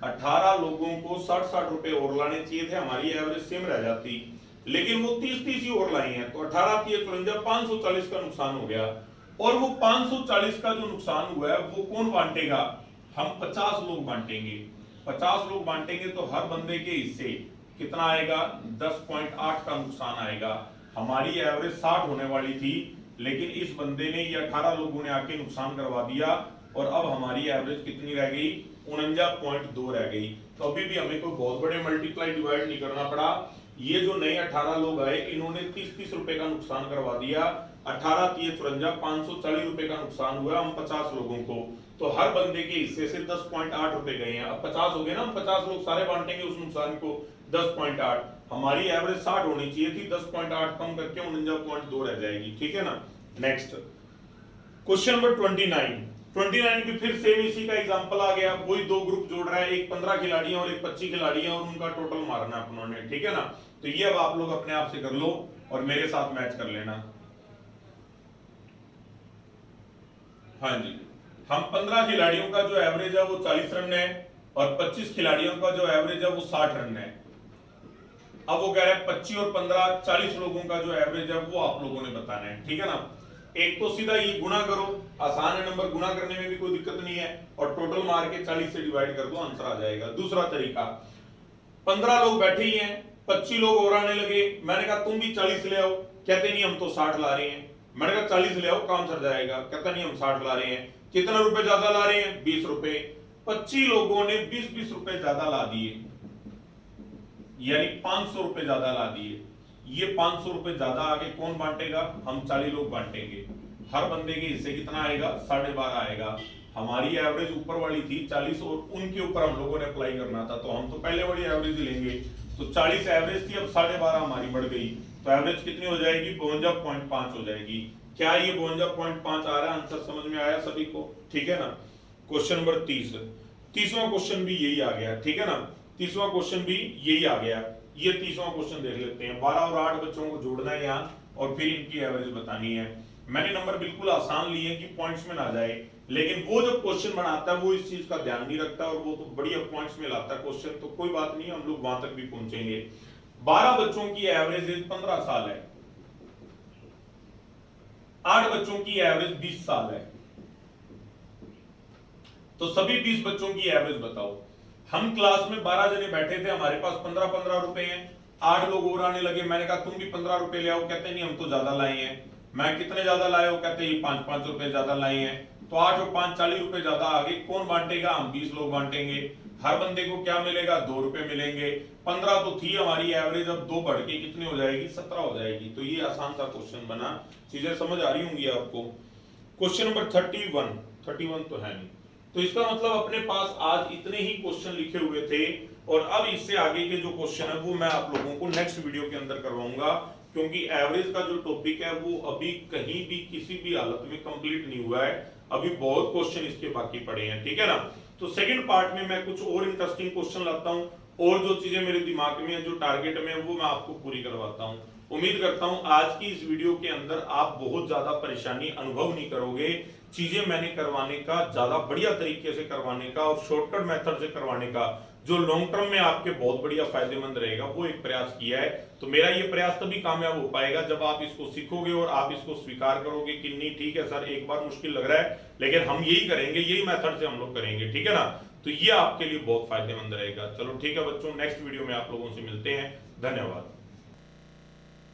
[SPEAKER 1] 18 लोगों को 60 रुपए और लाने चाहिए थे, हमारी एवरेज सेम रह जाती, लेकिन वो 30 ही और लाई हैं, तो 18 × 54 540 का नुकसान हो गया। और वो 540 का जो नुकसान हुआ है वो कौन बांटेगा, हम 50 लोग बांटेंगे। 50 लोग बांटेंगे तो हर बंदे के हिस्से कितना आएगा, 10.8 का नुकसान आएगा। हमारी एवरेज 60 होने वाली थी, लेकिन इस बंदे ने, ये 18 लोगों ने आके नुकसान करवा दिया, और अब हमारी एवरेज कितनी रह गई, 49.2 रह गई। तो अभी भी हमें कोई बहुत बड़े मल्टीप्लाई डिवाइड नहीं करना पड़ा। ये जो नए 18 लोग आए, इन्होंने 30 रुपए का नुकसान करवा दिया। 18 × 54 540 रुपए का नुकसान हुआ हम 50 लोगों को, तो हर बंदे के हिस्से से 10.8 रुपए गए हैं। अब 50 हो गए ना, हम 50 लोग सारे बांटेंगे उस नुकसान को, 10.8। हमारी एवरेज 60 होनी चाहिए थी, 10.8 कम करके 49.2 रह जाएगी, ठीक है ना। नेक्स्ट क्वेश्चन नंबर 29 भी फिर सेम इसी का एग्जांपल आ गया। वही दो ग्रुप जोड़ रहा है, एक 15 खिलाड़ी और एक 25 खिलाड़ी है, और उनका टोटल मारना अपनों ने, ठीक है ना। तो ये अब आप लोग अपने आप से कर लो और मेरे साथ मैच कर लेना। हाँ जी, हम 15 खिलाड़ियों का जो एवरेज है वो 40 रन है, और 25 खिलाड़ियों का जो एवरेज है वो 60 रन है। अब वो कह रहा है 25 और 15 40 लोगों का जो एवरेज है वो आप लोगों ने बताना है, ठीक है ना। एक तो सीधा ये गुणा करो, आसान है नंबर, गुणा करने में भी कोई दिक्कत नहीं है, और टोटल मार के 40 से डिवाइड कर दो, आंसर आ जाएगा। दूसरा तरीका, 15 लोग बैठे ही हैं, 25 लोग और आने लगे, मैंने कहा तुम भी 40 ले आओ, कहते नहीं हम तो 60 ला रहे हैं। मैंने कहा 40 ले आओ, काम सर जाएगा, कहता नहीं हम 60 ला रहे हैं। कितना रुपए ज्यादा ला रहे हैं, 20 रुपए। 25 लोगों ने 20 रुपए ज्यादा ला दिए, यानी 500 रुपए ज्यादा ला दिए। ये 500 रुपए ज्यादा आगे कौन बांटेगा, हम 40 लोग बांटेंगे। हर बंदे के हिस्से कितना आएगा, 12.5 आएगा। हमारी एवरेज ऊपर वाली थी 40, और उनके ऊपर हम लोगों ने अप्लाई करना था, तो हम तो पहले वाली एवरेज लेंगे। तो 40 एवरेज थी, अब 12.5 हमारी बढ़ गई, तो एवरेज कितनी हो जाएगी, 52.5 हो जाएगी। क्या ये 52.5 आ रहा है, आंसर समझ में आया सभी को, ठीक है ना। क्वेश्चन नंबर 30वां क्वेश्चन भी यही आ गया, ठीक है ना। 30वां क्वेश्चन भी यही आ गया। ये 30वां क्वेश्चन देख लेते हैं। 12 और 8 बच्चों को जोड़ना है यहाँ, और फिर इनकी एवरेज बतानी है। मैंने नंबर बिल्कुल आसान लिए कि पॉइंट्स में ना जाए, लेकिन वो जो क्वेश्चन बनाता है वो इस चीज का ध्यान नहीं रखता, और वो तो बढ़िया पॉइंट्स में लाता है क्वेश्चन, तो कोई बात नहीं, हम लोग वहां तक भी पहुंचेंगे। 12 बच्चों की एवरेज एज 15 साल है, 8 बच्चों की एवरेज 20 साल है, तो सभी 20 बच्चों की एवरेज बताओ। हम क्लास में 12 जने बैठे थे, हमारे पास 15 रुपए हैं। 8 लोग और आने लगे, मैंने कहा तुम भी 15 रुपए ले आओ, कहते नहीं हम तो ज्यादा लाए हैं। मैं कितने ज्यादा लाए हो, कहते ये 5 रुपए ज्यादा लाए हैं। तो 8 और 5 40 रुपए ज्यादा आ गए, कौन बांटेगा, हम 20 लोग बांटेंगे। हर बंदे को क्या मिलेगा, 2 रुपए मिलेंगे। 15 तो थी हमारी एवरेज, अब 2 बढ़ के कितनी हो जाएगी, 17 हो जाएगी। तो ये आसान सा क्वेश्चन बना, चीजें समझ आ रही होंगी आपको। क्वेश्चन नंबर 31 तो है नहीं, तो इसका मतलब अपने पास आज इतने ही क्वेश्चन लिखे हुए थे, और अब इससे आगे के जो क्वेश्चन है वो मैं आप लोगों को नेक्स्ट वीडियो के अंदर करवाऊंगा, क्योंकि एवरेज का जो टॉपिक है वो अभी कहीं भी किसी भी हालत में कंप्लीट नहीं हुआ है, अभी बहुत क्वेश्चन इसके बाकी पड़े हैं, ठीक है ना। तो सेकंड पार्ट में मैं कुछ और इंटरेस्टिंग क्वेश्चन लाता हूं, और जो चीजें मेरे दिमाग में है, जो टारगेट में है, वो मैं आपको पूरी करवाता हूं। उम्मीद करता हूं आज की इस वीडियो के अंदर आप बहुत ज्यादा परेशानी अनुभव नहीं करोगे। चीजें मैंने करवाने का, ज्यादा बढ़िया तरीके से करवाने का और शॉर्टकट मेथड से करवाने का, जो लॉन्ग टर्म में आपके बहुत बढ़िया फायदेमंद रहेगा, वो एक प्रयास किया है। तो मेरा ये प्रयास तभी कामयाब हो पाएगा जब आप इसको सीखोगे और आप इसको स्वीकार करोगे कि नहीं ठीक है सर, एक बार मुश्किल लग रहा है, लेकिन हम यही करेंगे, यही मेथड से हम लोग करेंगे, ठीक है ना। तो तो ये आपके लिए बहुत फायदेमंद रहेगा। चलो ठीक है बच्चों, नेक्स्ट वीडियो में आप लोगों से मिलते हैं। धन्यवाद।